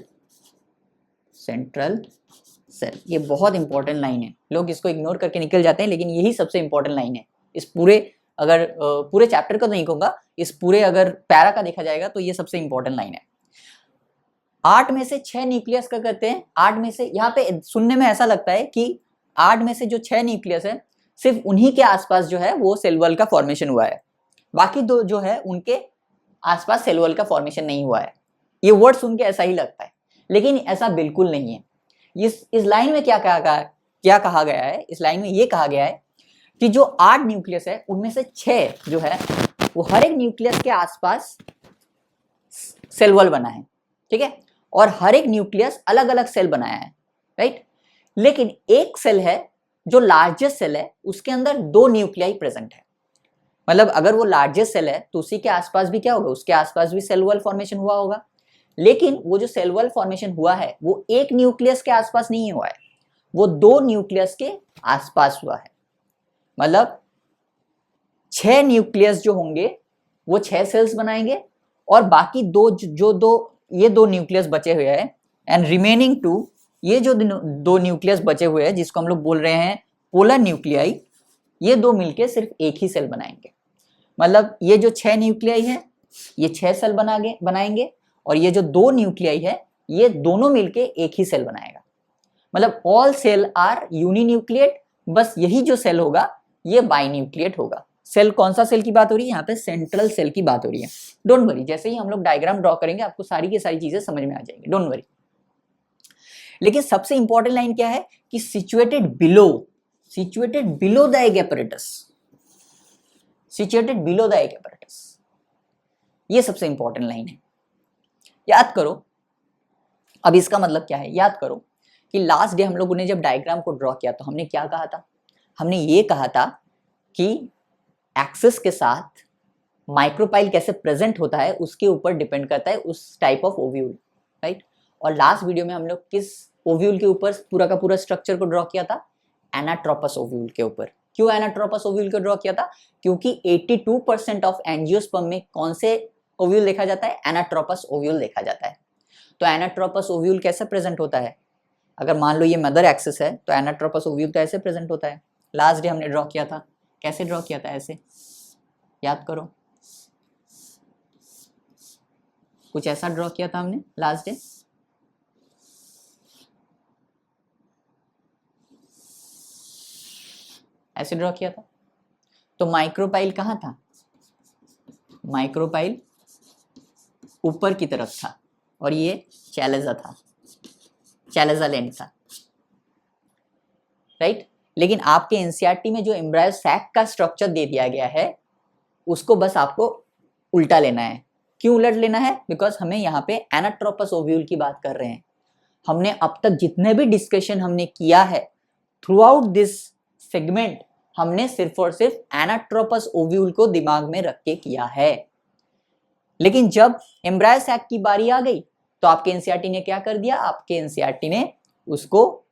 ये बहुत important line है, लोग इसको ignore करके निकल जाते हैं, लेकिन यही सबसे इंपॉर्टेंट लाइन है इस पूरे, अगर पूरे चैप्टर का तो नहीं कहूंगा, इस पूरे अगर पैरा का देखा जाएगा तो ये सबसे इंपॉर्टेंट लाइन है। 8 में से 6 न्यूक्लियस का करते हैं, 8 में से, यहाँ पे सुनने में ऐसा लगता है कि 8 में से जो 6 न्यूक्लियस है सिर्फ उन्हीं के आसपास जो है वो सेल वॉल का फॉर्मेशन हुआ है, बाकी दो जो है उनके आसपास सेल वॉल का फॉर्मेशन नहीं हुआ है। ये वर्ड सुन के ऐसा ही लगता है, लेकिन ऐसा बिल्कुल नहीं है। इस लाइन में क्या कहा गया है, इस लाइन में ये कहा गया है कि जो 8 न्यूक्लियस है उनमें से 6 जो है वो हर एक न्यूक्लियस के आसपास सेल वॉल बना है, ठीक है, और हर एक न्यूक्लियस अलग अलग सेल बनाया है, राइट। लेकिन एक सेल है जो लार्जेस्ट सेल है, उसके अंदर 2 न्यूक्लियाई प्रेजेंट है। मतलब अगर वो लार्जेस्ट सेल है तो उसी के आसपास भी क्या होगा, उसके आसपास भी सेल वॉल फॉर्मेशन हुआ होगा, लेकिन वो जो सेल वॉल फॉर्मेशन हुआ है वो एक न्यूक्लियस के आसपास नहीं हुआ है, वो 2 न्यूक्लियस के आसपास हुआ है। मतलब 6 न्यूक्लियस जो होंगे वो 6 सेल्स बनाएंगे, और बाकी ये दो न्यूक्लियस बचे हुए हैं, एंड रिमेनिंग 2, ये जो दो न्यूक्लियस बचे हुए हैं जिसको हम लोग बोल रहे हैं पोलर न्यूक्लियाई, ये दो मिलके सिर्फ एक ही सेल बनाएंगे। मतलब ये जो 6 न्यूक्लियाई है ये 6 सेल बनाएंगे, और ये जो 2 न्यूक्लियाई है ये दोनों मिलके एक ही सेल बनाएगा। मतलब ऑल सेल आर यूनिन्यूक्लिएट, बस यही जो सेल होगा ये बाइन्यूक्लिएट होगा। सेल कौन सा सेल की बात हो रही है? यहाँ पे सेंट्रल सेल की बात हो रही है। डोंट वरी, जैसे ही हम लोग डायग्राम ड्रॉ करेंगे आपको सारी की सारी चीजें समझ में आ जाएंगी, डोंट वरी। लेकिन सबसे इंपॉर्टेंट लाइन क्या है कि situated below the egg apparatus, situated below the egg apparatus, ये सबसे इंपॉर्टेंट लाइन है। याद करो, अब इसका मतलब क्या है, याद करो कि लास्ट डे हम लोगों ने जब डायग्राम को ड्रॉ किया तो हमने क्या कहा था? हमने ये कहा था कि एक्सिस के साथ माइक्रोपाइल कैसे प्रेजेंट होता है उसके ऊपर डिपेंड करता है उस टाइप ऑफ ओव्यूल, राइट। और लास्ट वीडियो में हम लोग किस ओव्यूल के ऊपर पूरा का पूरा स्ट्रक्चर को ड्रॉ किया था? एनाट्रोपस ओव्यूल के ऊपर। क्यों एनाट्रोपस ओव्यूल को ड्रॉ किया था? क्योंकि 82% ऑफ एंजियोस्पर्म में कौन से ओव्यूल देखा जाता है? एनाट्रोपस ओव्यूल देखा जाता है। तो एनाट्रोपस ओव्यूल कैसे प्रेजेंट होता है? अगर मान लो ये मदर एक्सिस है तो एनाट्रोपस ओव्यूल तो ऐसे प्रेजेंट होता है। लास्ट डे हमने ड्रॉ किया था, कैसे ड्रॉ किया था? ऐसे, याद करो, कुछ ऐसा ड्रॉ किया था हमने लास्ट डे। ऐसे ड्रॉ किया था। तो माइक्रोपाइल कहाँ था? माइक्रोपाइल ऊपर की तरफ था, और ये चैलेजा था, चैलेजा लेंथ था, राइट। लेकिन आपके एनसीईआरटी में जो एम्ब्रायो सैक का स्ट्रक्चर दे दिया गया है उसको बस आपको उल्टा लेना है। क्यों उलट लेना है? बिकॉज हमें यहाँ पे एनाट्रोपस ओव्यूल की बात कर रहे हैं। हमने अब तक जितने भी डिस्कशन हमने किया है थ्रू आउट दिस सेगमेंट, हमने सिर्फ और सिर्फ एनाट्रोपस ओव्यूल को दिमाग में रख के किया है। लेकिन जब एम्ब्रायो सैक की बारी आ गई तो आपके एनसीईआरटी ने क्या कर दिया? आपके एनसीईआरटी ने उसको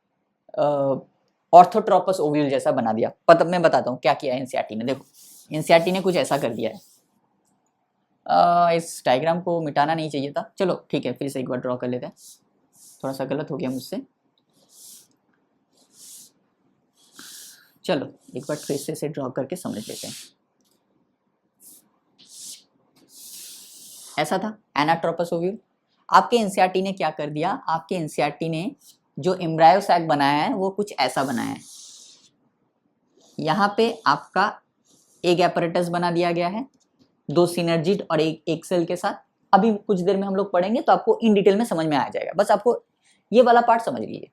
ऑर्थोट्रोपस ओव्यूल जैसा बना दिया। मैं बताता हूँ क्या किया एनसीईआरटी ने। देखो, एनसीईआरटी ने कुछ ऐसा कर दिया है। इस डायग्राम को मिटाना नहीं चाहिए था, चलो ठीक है, फिर से एक बार ड्रॉ कर लेते हैं। थोड़ा सा गलत हो गया मुझसे, चलो एक बार फिर से ड्रॉ करके समझ लेते हैं। ऐसा था एनाट्रोपस ओव्यूल। आपके एनसीईआरटी ने क्या कर दिया? आपके एनसीईआरटी ने जो एम्ब्रायो सैक बनाया है वो कुछ ऐसा बनाया है। यहाँ पे आपका एग एपरेटस बना दिया गया है, 2 सिनर्जिड और एक सेल के साथ। अभी कुछ देर में हम लोग पढ़ेंगे तो आपको इन डिटेल में समझ में आ जाएगा, बस आपको ये वाला पार्ट समझ लीजिए।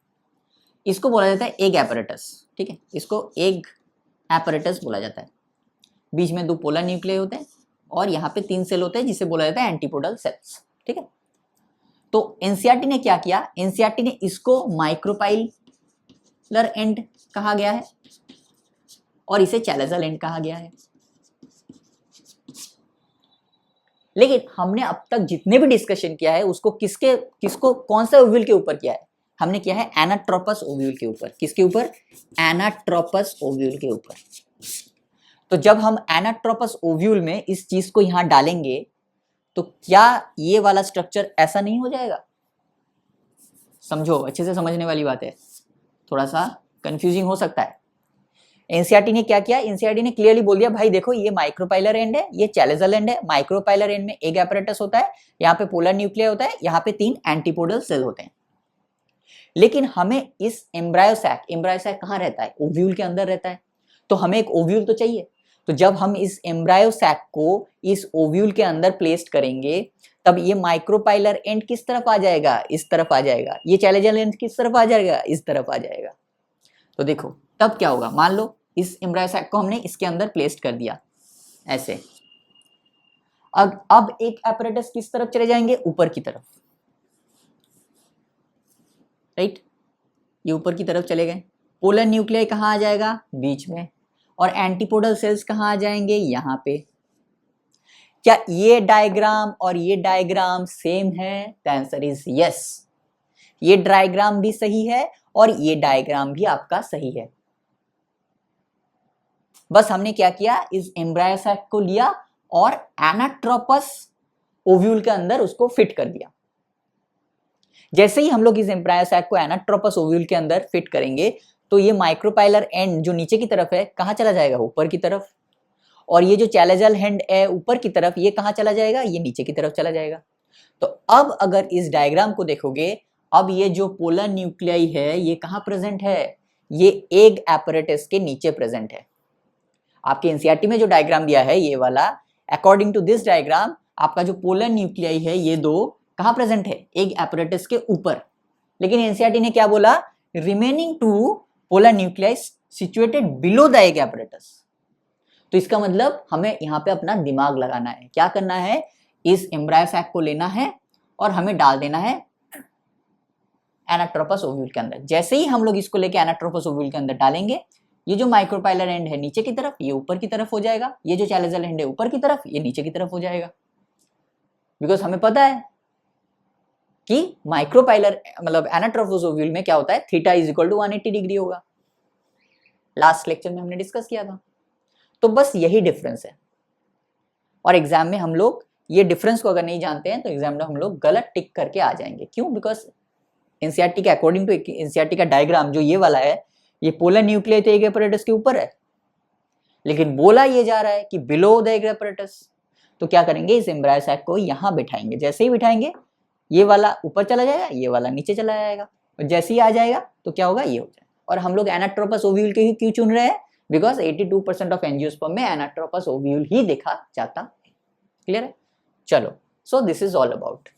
इसको बोला जाता है एग एपरेटस, ठीक है, इसको एग एपरेटस बोला जाता है। बीच में 2 पोलर न्यूक्लियस होते हैं और यहाँ पे 3 सेल होते हैं जिसे बोला जाता है एंटीपोडल सेल्स, ठीक है। तो एनसीईआरटी ने क्या किया? एनसीईआरटी ने इसको माइक्रोपाइलर एंड कहा गया है और इसे चैलेजल एंड कहा गया है। लेकिन हमने अब तक जितने भी डिस्कशन किया है उसको किसको कौन सा ओव्यूल के ऊपर किया है? हमने किया है एनाट्रोपस ओव्यूल के ऊपर। किसके ऊपर? एनाट्रोपस ओव्यूल के ऊपर। तो जब हम एनाट्रोपस ओव्यूल में इस चीज को यहां डालेंगे तो क्या ये वाला स्ट्रक्चर ऐसा नहीं हो जाएगा? समझो, अच्छे से समझने वाली बात है, थोड़ा सा कंफ्यूजिंग हो सकता है। एनसीईआरटी ने क्या किया? एनसीईआरटी ने क्लियरली बोल दिया भाई देखो, ये माइक्रोपाइलर एंड है, ये चैलेजल एंड है। माइक्रोपाइलर एंड में एग एपरेटस होता है, यहाँ पे पोलर न्यूक्लियर होता है, यहाँ पे 3 एंटीपोडल सेल होते हैं। लेकिन हमें इस एम्ब्रायो सैक कहाँ रहता है? ओव्यूल के अंदर रहता है। तो हमें एक ओव्यूल तो चाहिए। तो जब हम इस एम्ब्रायो सैक को इस ओव्यूल के अंदर प्लेस करेंगे तब ये माइक्रोपाइलर एंड किस तरफ आ जाएगा? इस तरफ आ जाएगा। ये चैलेजल एंड किस तरफ आ जाएगा? इस तरफ आ जाएगा। तो देखो तब क्या होगा, मान लो इस एम्ब्रायो सैक को हमने इसके अंदर प्लेस्ड कर दिया ऐसे। अब एक एपरेटस किस तरफ चले जाएंगे? ऊपर की तरफ, राइट। ये ऊपर की तरफ चले गए। पोलर न्यूक्लियर कहाँ आ जाएगा? बीच में। और एंटीपोडल सेल्स कहाँ आ जाएंगे? यहाँ पे। क्या ये डायग्राम और ये डायग्राम सेम है? The answer is yes. ये डायग्राम भी सही है और ये डायग्राम भी आपका सही है। बस हमने क्या किया, इस एम्ब्रायो सैक को लिया और एनाट्रोपस ओव्यूल के अंदर उसको फिट कर दिया। जैसे ही हम लोग इस एम्ब्रायो सैक को एनाट्रोपस ओव्यूल के अंदर फिट करेंगे तो ये माइक्रोपाइलर एंड जो नीचे की तरफ है कहां चला जाएगा, ऊपर की तरफ, और ये जो चैलेजल एंड है ऊपर की तरफ, ये कहां चला जाएगा, ये नीचे की तरफ चला जाएगा। तो अब अगर इस डायग्राम को देखोगे, अब ये जो पोलर न्यूक्लियाई है ये कहां प्रेजेंट है, ये एग एपरेटस के नीचे प्रेजेंट है। आपके एनसीईआरटी में जो डायग्राम दिया है ये वाला, अकॉर्डिंग टू दिस डायग्राम आपका जो पोलर न्यूक्लियाई है ये दो कहां प्रेजेंट है, एग एपरेटस के ऊपर। लेकिन एनसीईआरटी ने क्या बोला, remaining to polar nuclei situated below the egg apparatus. तो इसका मतलब हमें यहाँ पे अपना दिमाग लगाना है, क्या करना है, इस एम्ब्रायो सैक को लेना है और हमें डाल देना है एनाट्रोपस ओव्यूल के अंदर। जैसे ही हम लोग इसको लेके एनाट्रोपस ओव्यूल के अंदर डालेंगे, ये जो माइक्रोपाइलर एंड है नीचे की तरफ, ये ऊपर की तरफ हो जाएगा, ये जो चैलेजल एंड है ऊपर की तरफ, ये नीचे की तरफ हो जाएगा। बिकॉज हमें पता है कि माइक्रोपाइलर मतलब एनाट्रोपस ओव्यूल में क्या होता है, theta is equal to 180 degree होगा। लास्ट लेक्चर में हमने डिस्कस किया था। तो बस यही डिफरेंस है, और एग्जाम में हम लोग ये डिफरेंस को अगर नहीं जानते हैं तो एग्जाम में हम लोग गलत टिक करके आ जाएंगे। क्यों? बिकॉज एनसीईआरटी के अकॉर्डिंग टू एनसीईआरटी का डायग्राम जो ये वाला है, ये पोलर न्यूक्लियाई तो एग एपरेटस के ऊपर है, लेकिन बोला ये जा रहा है कि बिलो द एग एपरेटस। तो क्या करेंगे, इस एम्ब्रायो सैक को यहाँ बिठाएंगे। जैसे ही बिठाएंगे ये वाला ऊपर चला जाएगा, ये वाला नीचे चला जाएगा, और जैसे ही आ जाएगा तो क्या होगा, ये हो जाएगा। और हम लोग एनाट्रोपस ओव्यूल के ही क्यों चुन रहे हैं, बिकॉज 82% ऑफ एंजियोस्पर्म में एनाट्रोपस ओव्यूल ही देखा जाता है। क्लियर है? चलो, सो दिस इज ऑल अबाउट,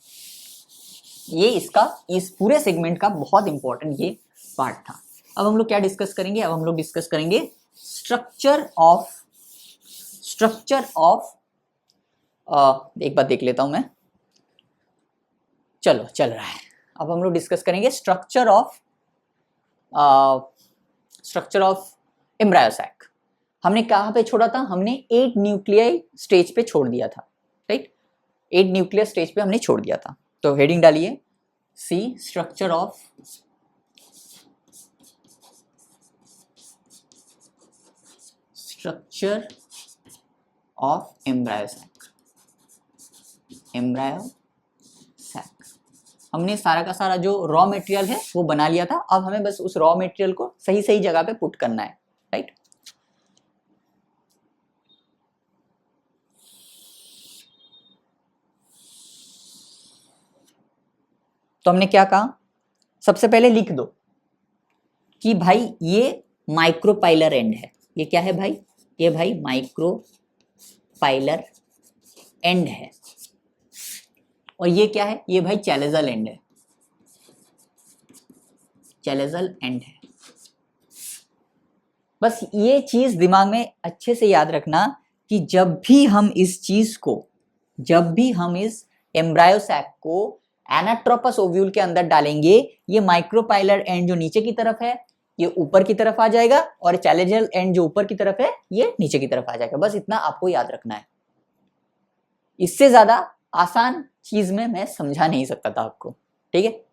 ये इसका इस पूरे सेगमेंट का बहुत इंपॉर्टेंट ये पार्ट था। अब हम लोग क्या डिस्कस करेंगे, अब हम लोग डिस्कस करेंगे स्ट्रक्चर ऑफ एक बार देख लेता हूं मैं, चलो चल रहा है। अब हम लोग डिस्कस करेंगे स्ट्रक्चर ऑफ एम्ब्रायो सैक। हमने कहाँ पे छोड़ा था, हमने 8 न्यूक्लियाई स्टेज पे छोड़ दिया था, राइट? 8 न्यूक्लियर स्टेज पे हमने छोड़ दिया था। तो हेडिंग डालिए, सी स्ट्रक्चर ऑफ एम्ब्रायो सैक। हमने सारा का सारा जो रॉ मटेरियल है वो बना लिया था। अब हमें बस उस रॉ मटेरियल को सही सही जगह पे पुट करना है, राइट? तो हमने क्या कहा, सबसे पहले लिख दो कि भाई ये माइक्रोपाइलर एंड है। ये क्या है भाई, ये भाई माइक्रोपाइलर एंड है। और ये क्या है, ये भाई चैलेजल एंड है, चैलेजल एंड है। बस ये चीज दिमाग में अच्छे से याद रखना कि जब भी हम इस एम्ब्रायो सैक को एनाट्रोपस ओव्यूल के अंदर डालेंगे, ये माइक्रोपाइलर एंड जो नीचे की तरफ है ये ऊपर की तरफ आ जाएगा, और चैलेजल एंड जो ऊपर की तरफ है ये नीचे की तरफ आ जाएगा। बस इतना आपको याद रखना है। इससे ज्यादा आसान चीज में मैं समझा नहीं सकता था आपको, ठीक है?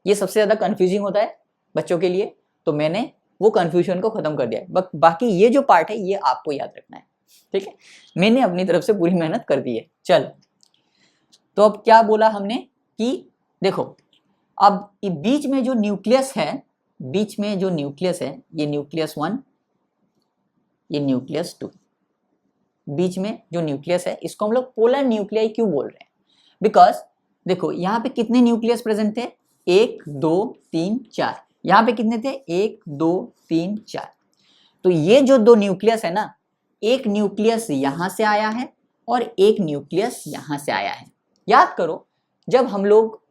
ये सबसे ज्यादा कंफ्यूजिंग होता है बच्चों के लिए, तो मैंने वो कंफ्यूजन को खत्म कर दिया। बाकी ये जो पार्ट है ये आपको याद रखना है, ठीक है? मैंने अपनी तरफ से पूरी मेहनत कर दी है। चल, तो अब क्या बोला हमने कि देखो, अब बीच में जो न्यूक्लियस है, ये न्यूक्लियस 1, ये न्यूक्लियस 2, बीच में जो न्यूक्लियस है इसको हम लोग पोलर न्यूक्लियाई क्यों बोल रहे हैं? बिकॉज देखो यहाँ पे कितने न्यूक्लियस प्रेजेंट थे, 1 2 3 4। यहाँ पे कितने थे, 1 2 3 4। तो ये जो दो न्यूक्लियस है ना, एक न्यूक्लियस यहाँ से आया है और एक न्यूक्लियस यहाँ से आया है। याद करो, जब हम लोग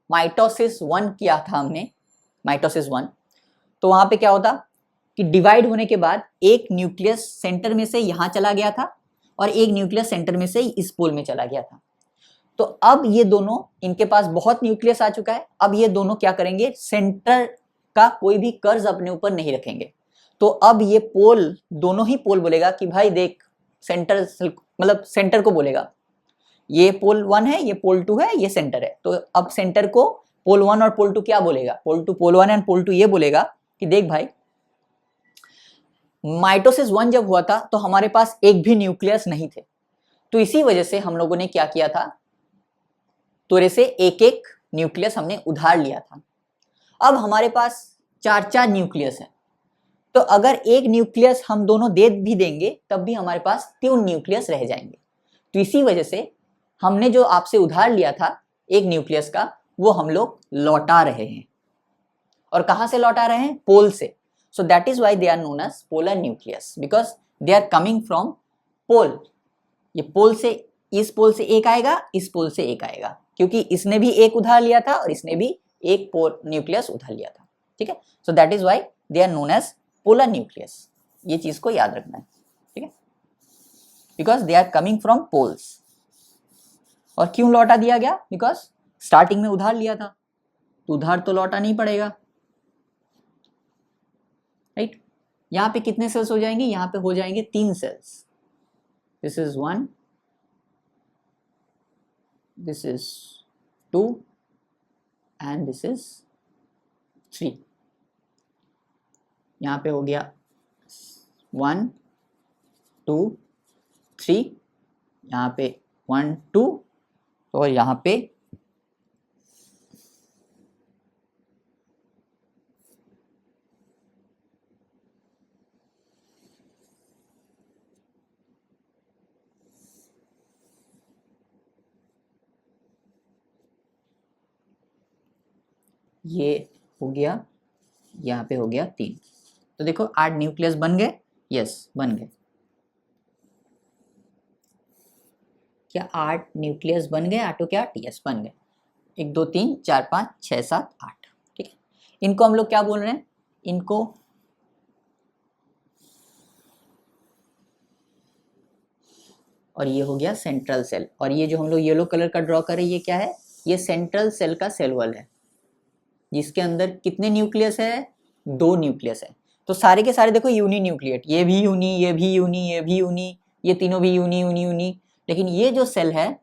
माइटोसिस 1 किया था हमने, माइटोसिस 1, तो वहां पे क्या होता कि डिवाइड होने के बाद एक न्यूक्लियस सेंटर में से यहाँ चला गया था और एक न्यूक्लियस सेंटर में से इस पोल में चला गया था। तो अब ये दोनों, इनके पास बहुत न्यूक्लियस आ चुका है, अब ये दोनों क्या करेंगे, सेंटर का कोई भी कर्ज अपने ऊपर नहीं रखेंगे। तो अब ये पोल, दोनों ही पोल बोलेगा कि भाई देख, सेंटर मतलब सेंटर को बोलेगा, ये पोल 1 है, ये पोल 2 है, ये सेंटर है। तो अब सेंटर को पोल 1 और पोल 2 क्या बोलेगा, पोल 2 पोल 1 एंड पोल 2 ये बोलेगा कि देख भाई, माइटोसिस 1 जब हुआ था तो हमारे पास एक भी न्यूक्लियस नहीं थे, तो इसी वजह से हम लोगों ने क्या किया था, थोड़े से एक एक न्यूक्लियस हमने उधार लिया था। अब हमारे पास 4 न्यूक्लियस है, तो अगर एक न्यूक्लियस हम दोनों दे भी देंगे तब भी हमारे पास 3 न्यूक्लियस रह जाएंगे। तो इसी वजह से हमने जो आपसे उधार लिया था एक न्यूक्लियस का, वो हम लोग लौटा रहे हैं। और कहां से लौटा रहे हैं? पोल से। So that is why they are known as polar nucleus, because they are coming from pole. ये पोल से, इस पोल से एक आएगा, इस पोल से एक आएगा, क्योंकि इसने भी एक उधार लिया था और इसने भी एक पोल न्यूक्लियस उधार लिया था। ठीक है, so that is why they are known as polar nucleus. ये चीज को याद रखना है, ठीक है, because they are coming from poles. और क्यों लौटा दिया गया? बिकॉज स्टार्टिंग में उधार लिया था, तो उधार तो लौटा नहीं पड़ेगा, राइट। यहां पे कितने सेल्स हो जाएंगे? यहां पे हो जाएंगे 3 cells. This is 1, this is 2 and this is 3। यहां पे हो गया 1 2 3, यहां पे 1 2, और यहां पे ये हो गया, यहाँ पे हो गया 3। तो देखो 8 न्यूक्लियस बन गए। यस, बन गए। क्या 8 न्यूक्लियस बन गए? आठों क्या? यस, बन गए। 1 2 3 4 5 6 7 8। ठीक है, इनको हम लोग क्या बोल रहे हैं? इनको और ये हो गया सेंट्रल सेल। और ये जो हम लोग येलो कलर का ड्रॉ करें, ये क्या है? ये सेंट्रल सेल का सेल वॉल है, जिसके अंदर कितने न्यूक्लियस है? 2 न्यूक्लियस है। तो सारे के सारे देखो यूनी न्यूक्लिएट, ये भी यूनी, ये भी यूनी, ये भी यूनी, ये तीनों भी यूनी यूनी यूनी। लेकिन ये जो सेल है,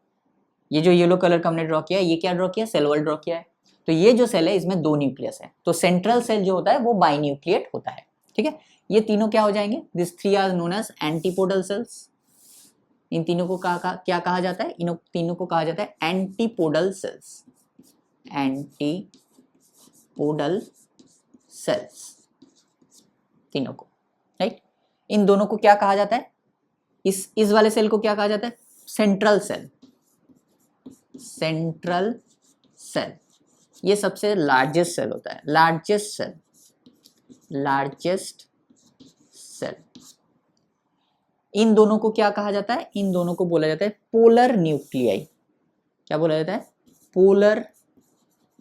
ये जो येलो कलर का हमने ड्रॉ किया, ये क्या ड्रॉ किया? सेल वॉल ड्रॉ किया है। तो ये जो सेल है इसमें 2 न्यूक्लियस है, तो सेंट्रल सेल जो होता है वो बाई न्यूक्लिएट होता है। ठीक है, ये तीनों क्या हो जाएंगे? This 3 are known as antipodal cells. इन तीनों को क्या कहा जाता है? इन तीनों को कहा जाता है एंटीपोडल सेल्स। एंटीपोडल सेल्स, तीनों को, राइट। इन दोनों को क्या कहा जाता है? इस वाले सेल को क्या कहा जाता है? Central cell. सेंट्रल सेल ये सबसे लार्जेस्ट सेल होता है, लार्जेस्ट सेल, लार्जेस्ट सेल। इन दोनों को क्या कहा जाता है? इन दोनों को बोला जाता है पोलर न्यूक्लियाई। क्या बोला जाता है? Polar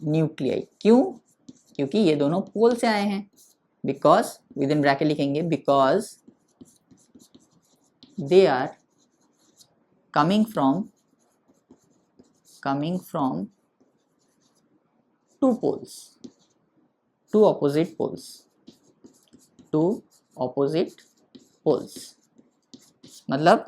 nuclei. क्यों? क्योंकि ये दोनों पोल से आए हैं। बिकॉज, विद इन ब्रैकेट लिखेंगे, because they are coming from two poles, two opposite poles, two opposite poles। मतलब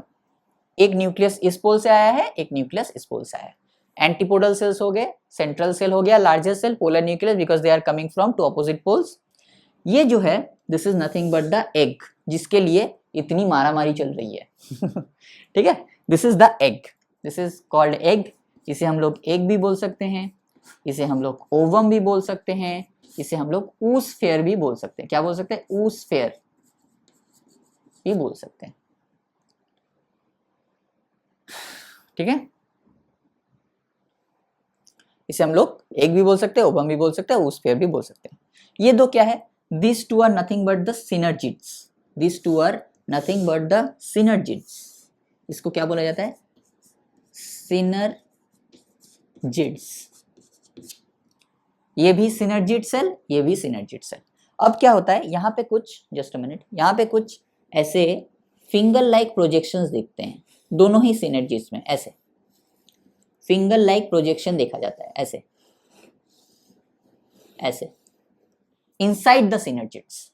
एक न्यूक्लियस इस पोल से आया है, एक न्यूक्लियस इस पोल से आया है। एंटीपोडल सेल्स हो गए, सेंट्रल सेल हो गया, largest cell, polar nucleus, because they are coming from two opposite poles. ये जो है, this is nothing but the egg, जिसके लिए इतनी मारामारी चल रही है। ठीक है, this is the egg, this is called egg. इसे हम लोग एग भी बोल सकते हैं, इसे हम लोग ओवम भी बोल सकते हैं, इसे हम लोग ऊस्फेयर भी बोल सकते हैं। क्या बोल सकते हैं? ऊस्फेयर भी बोल सकते हैं। ठीक है, इसे हम लोग एग भी बोल सकते हैं, ओवम भी बोल सकते हैं, ऊस्फेयर भी बोल सकते हैं। ये दो क्या है? This two are nothing but the synergids. This two are nothing but the synergids. इसको क्या बोला जाता है? सिनर्जिड्स। ये भी सिनर्जिड सेल, ये भी सिनर्जिड सेल। अब क्या होता है? यहाँ पे कुछ, जस्ट अ मिनट, यहाँ पे कुछ ऐसे फिंगर लाइक प्रोजेक्शंस दिखते हैं दोनों ही सिनर्जिड्स में। ऐसे फिंगर लाइक प्रोजेक्शन देखा जाता है, ऐसे ऐसे inside the synergids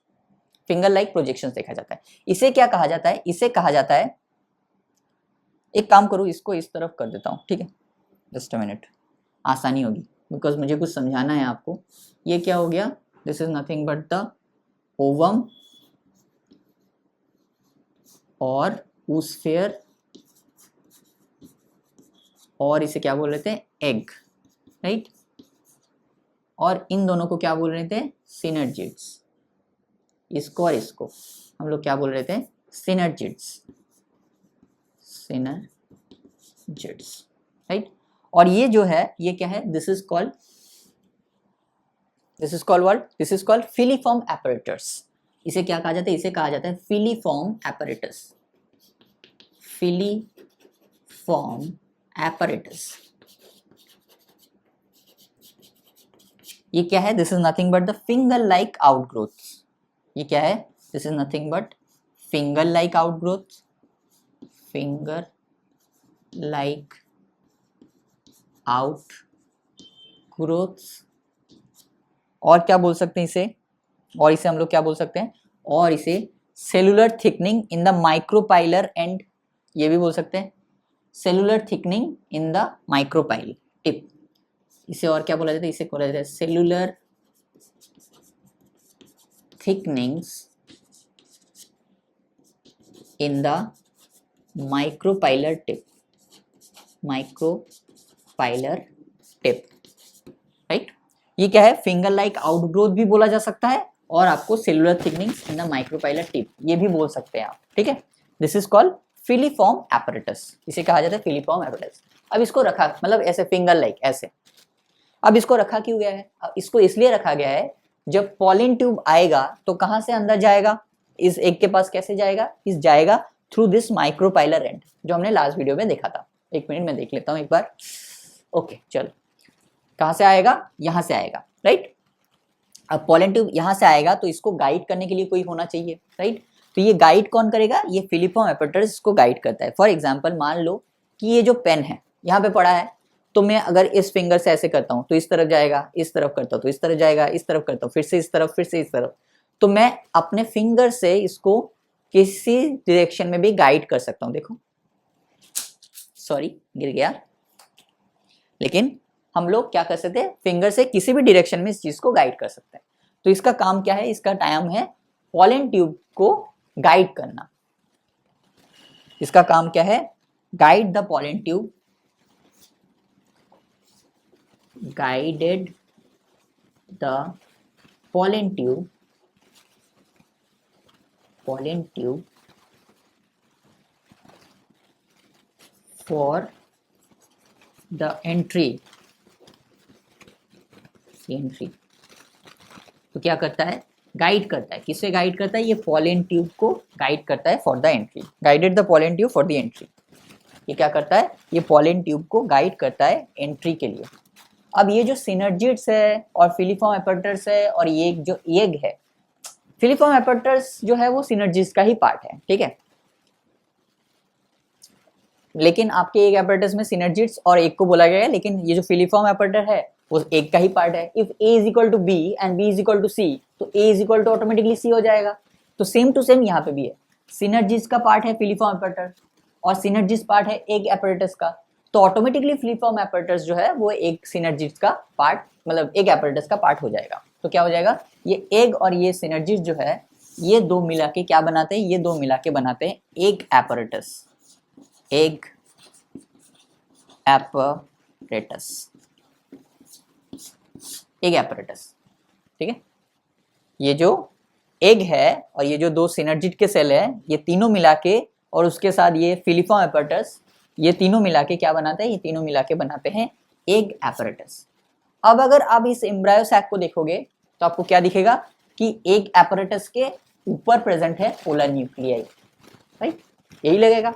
finger like projections देखा जाता है। इसे क्या कहा जाता है? इसे कहा जाता है, एक काम करो, इसको इस तरफ कर देता हूँ, ठीक है, जस्ट अ मिनट, आसानी होगी, बिकॉज मुझे कुछ समझाना है आपको। ये क्या हो गया? This is nothing but the ovum और ऊस्फेयर, और इसे क्या बोल रहे थे, एग, राइट। और इन दोनों को क्या बोल रहे थे, सिनर्जिड्स। इसको और इसको हम लोग क्या बोल रहे थे, सिनर्जिड्स, सिनर्जिड्स, राइट। और ये जो है ये क्या है, this is called what, this is called filiform apparatus. इसे क्या कहा जाता है, इसे कहा जाता है फिलीफॉर्म एपरेटस, फिलीफॉर्म एपरेटस। ये क्या है, this is nothing but the finger like outgrowth. ये क्या है, this is nothing but finger like outgrowth, finger like outgrowth. और क्या बोल सकते हैं इसे, और इसे हम लोग क्या बोल सकते हैं, और इसे cellular thickening in the micropylar and, ये भी बोल सकते हैं cellular thickening in the micropyle tip. इसे और क्या बोला जाता है, इसे बोला जाता है cellular thickenings in the micropylar tip, micropylar tip, right. ये क्या है, फिंगर लाइक आउटग्रोथ भी बोला जा सकता है, और आपको cellular thickenings in the micropylar tip ये भी बोल सकते हैं आप, ठीक है। This is called filiform apparatus, इसे कहा जाता है फिलीफॉर्म एपरेटस। अब इसको रखा मतलब ऐसे फिंगर लाइक ऐसे, अब इसको रखा क्यों गया है, इसको इसलिए रखा गया है जब पॉलिन ट्यूब आएगा तो कहां से अंदर जाएगा, इस एग के पास कैसे जाएगा, इस जाएगा थ्रू दिस माइक्रोपाइलर एंड, जो हमने लास्ट वीडियो में देखा था। एक मिनट में देख लेता हूं एक बार, ओके चलो। कहां से आएगा, यहां से आएगा, राइट। अब पॉलन ट्यूब यहां से आएगा तो इसको गाइड करने के लिए कोई होना चाहिए, राइट। तो ये गाइड कौन करेगा, ये फिलीफॉर्म एपरेटस इसको गाइड करता है। फॉर एग्जांपल मान लो कि ये जो पेन है यहाँ पे पड़ा है, तो मैं अगर इस फिंगर से ऐसे करता हूँ तो इस तरफ जाएगा, इस तरफ करता हूँ तो इस तरफ जाएगा, इस तरफ करता हूँ फिर से इस तरफ, फिर से इस तरफ। तो मैं अपने फिंगर से इसको किसी डायरेक्शन में भी गाइड कर सकता हूँ। देखो सॉरी गिर गया, लेकिन हम लोग क्या कर सकते हैं, फिंगर से किसी भी डायरेक्शन में इस चीज को गाइड कर सकते हैं। तो इसका काम क्या है, इसका टाइम है पॉलन ट्यूब को गाइड करना। इसका काम क्या है, guide the pollen tube, guided the pollen tube for the entry. तो क्या करता है, गाइड करता है, किससे गाइड करता है, ये पॉलन ट्यूब को गाइड करता है for the entry, guided the pollen tube for the entry. ये क्या करता है, ये पॉलन ट्यूब को गाइड करता है एंट्री के लिए। अब ये जो सिनर्जिड्स है और फिलीफॉर्म एपरेटस है और ये जो एग है, फिलीफॉर्म एपरेटस जो है वो सिनर्जिड्स का ही पार्ट है, ठीक है। लेकिन आपके एग एपरेटस में सिनर्जिड्स और एग को बोला गया है, लेकिन ये जो फिलीफॉर्म एपरेटर है वो एग का ही पार्ट है। If A is equal to B and B is equal to C, तो A is equal to automatically C हो जाएगा। तो सेम टू सेम यहाँ पे भी है, सिनर्जिड्स का पार्ट है फिलीफॉर्म एपरेटर और सिनर्जिड्स पार्ट है एग एपरेटस का। तो ऑटोमेटिकली फिलीफॉर्म एपरेटस जो है वो एक सिनर्जिड्स का पार्ट, मतलब एग एपरेटस का पार्ट हो जाएगा। तो क्या हो जाएगा, ये एग और ये सिनर्जिड्स जो है ये दो मिला के क्या बनाते हैं, ये दो मिला के बनाते हैं egg apparatus, egg apparatus, egg apparatus, ठीक है। ये जो एग है और ये जो दो सिनर्जिड के सेल है, ये तीनों मिला के और उसके साथ ये फिलीफॉर्म एपरेटस, ये तीनों मिला के क्या बनाते हैं, ये तीनों मिला के बनाते हैं एग एपरेटस। अब अगर आप इस एम्ब्रायो सैक को देखोगे तो आपको क्या दिखेगा कि एग एपरेटस के ऊपर प्रेजेंट है पोलर न्यूक्लियाई, राइट, यही लगेगा।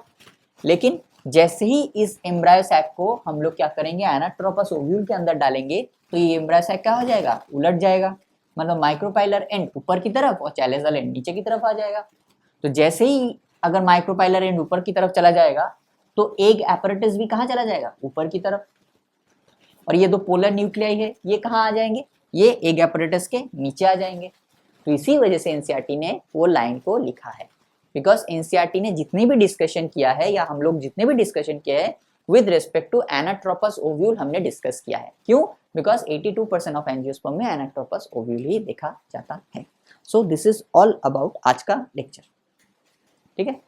लेकिन जैसे ही इस एम्ब्रायो सैक को हम लोग क्या करेंगे, एनाट्रोपस ओव्यूल के अंदर डालेंगे तो ये एम्ब्रायो सैक क्या हो जाएगा, उलट जाएगा, मतलब माइक्रोपाइलर एंड ऊपर की तरफ और चैलेजल एंड नीचे की तरफ आ जाएगा। तो जैसे ही अगर माइक्रोपाइलर एंड ऊपर की तरफ चला जाएगा तो एग एपरेटस भी कहाँ चला जाएगा, ऊपर की तरफ। और ये दो पोलर न्यूक्लियाई है ये कहाँ आ जाएंगे, ये एग एपरेटस के नीचे आ जाएंगे। तो इसी वजह से एनसीईआरटी ने वो लाइन को लिखा है, बिकॉज एनसीईआरटी ने जितनी भी डिस्कशन किया है या हम लोग जितने भी डिस्कशन किए हैं with respect to anatropous ovule हमने डिस्कस किया है। क्यों, बिकॉज 82% ऑफ एंजियोस्पर्म में एनाट्रोपस ओव्यूल ही देखा जाता है। So this is all about आज का लेक्चर, ठीक है।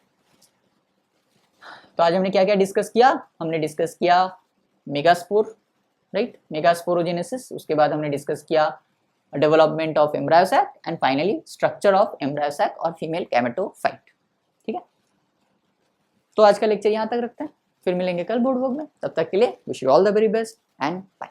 तो आज हमने क्या क्या डिस्कस किया, हमने डिस्कस किया मेगास्पोर, राइट, मेगास्पोरोजेनेसिस, उसके बाद हमने डिस्कस किया development of embryo sac and finally structure of embryo sac और फीमेल गैमेटोफाइट। ठीक है, तो आज का लेक्चर यहाँ तक रखते हैं, फिर मिलेंगे कल बोर्ड वर्क में, तब तक के लिए wish you all the very best and bye.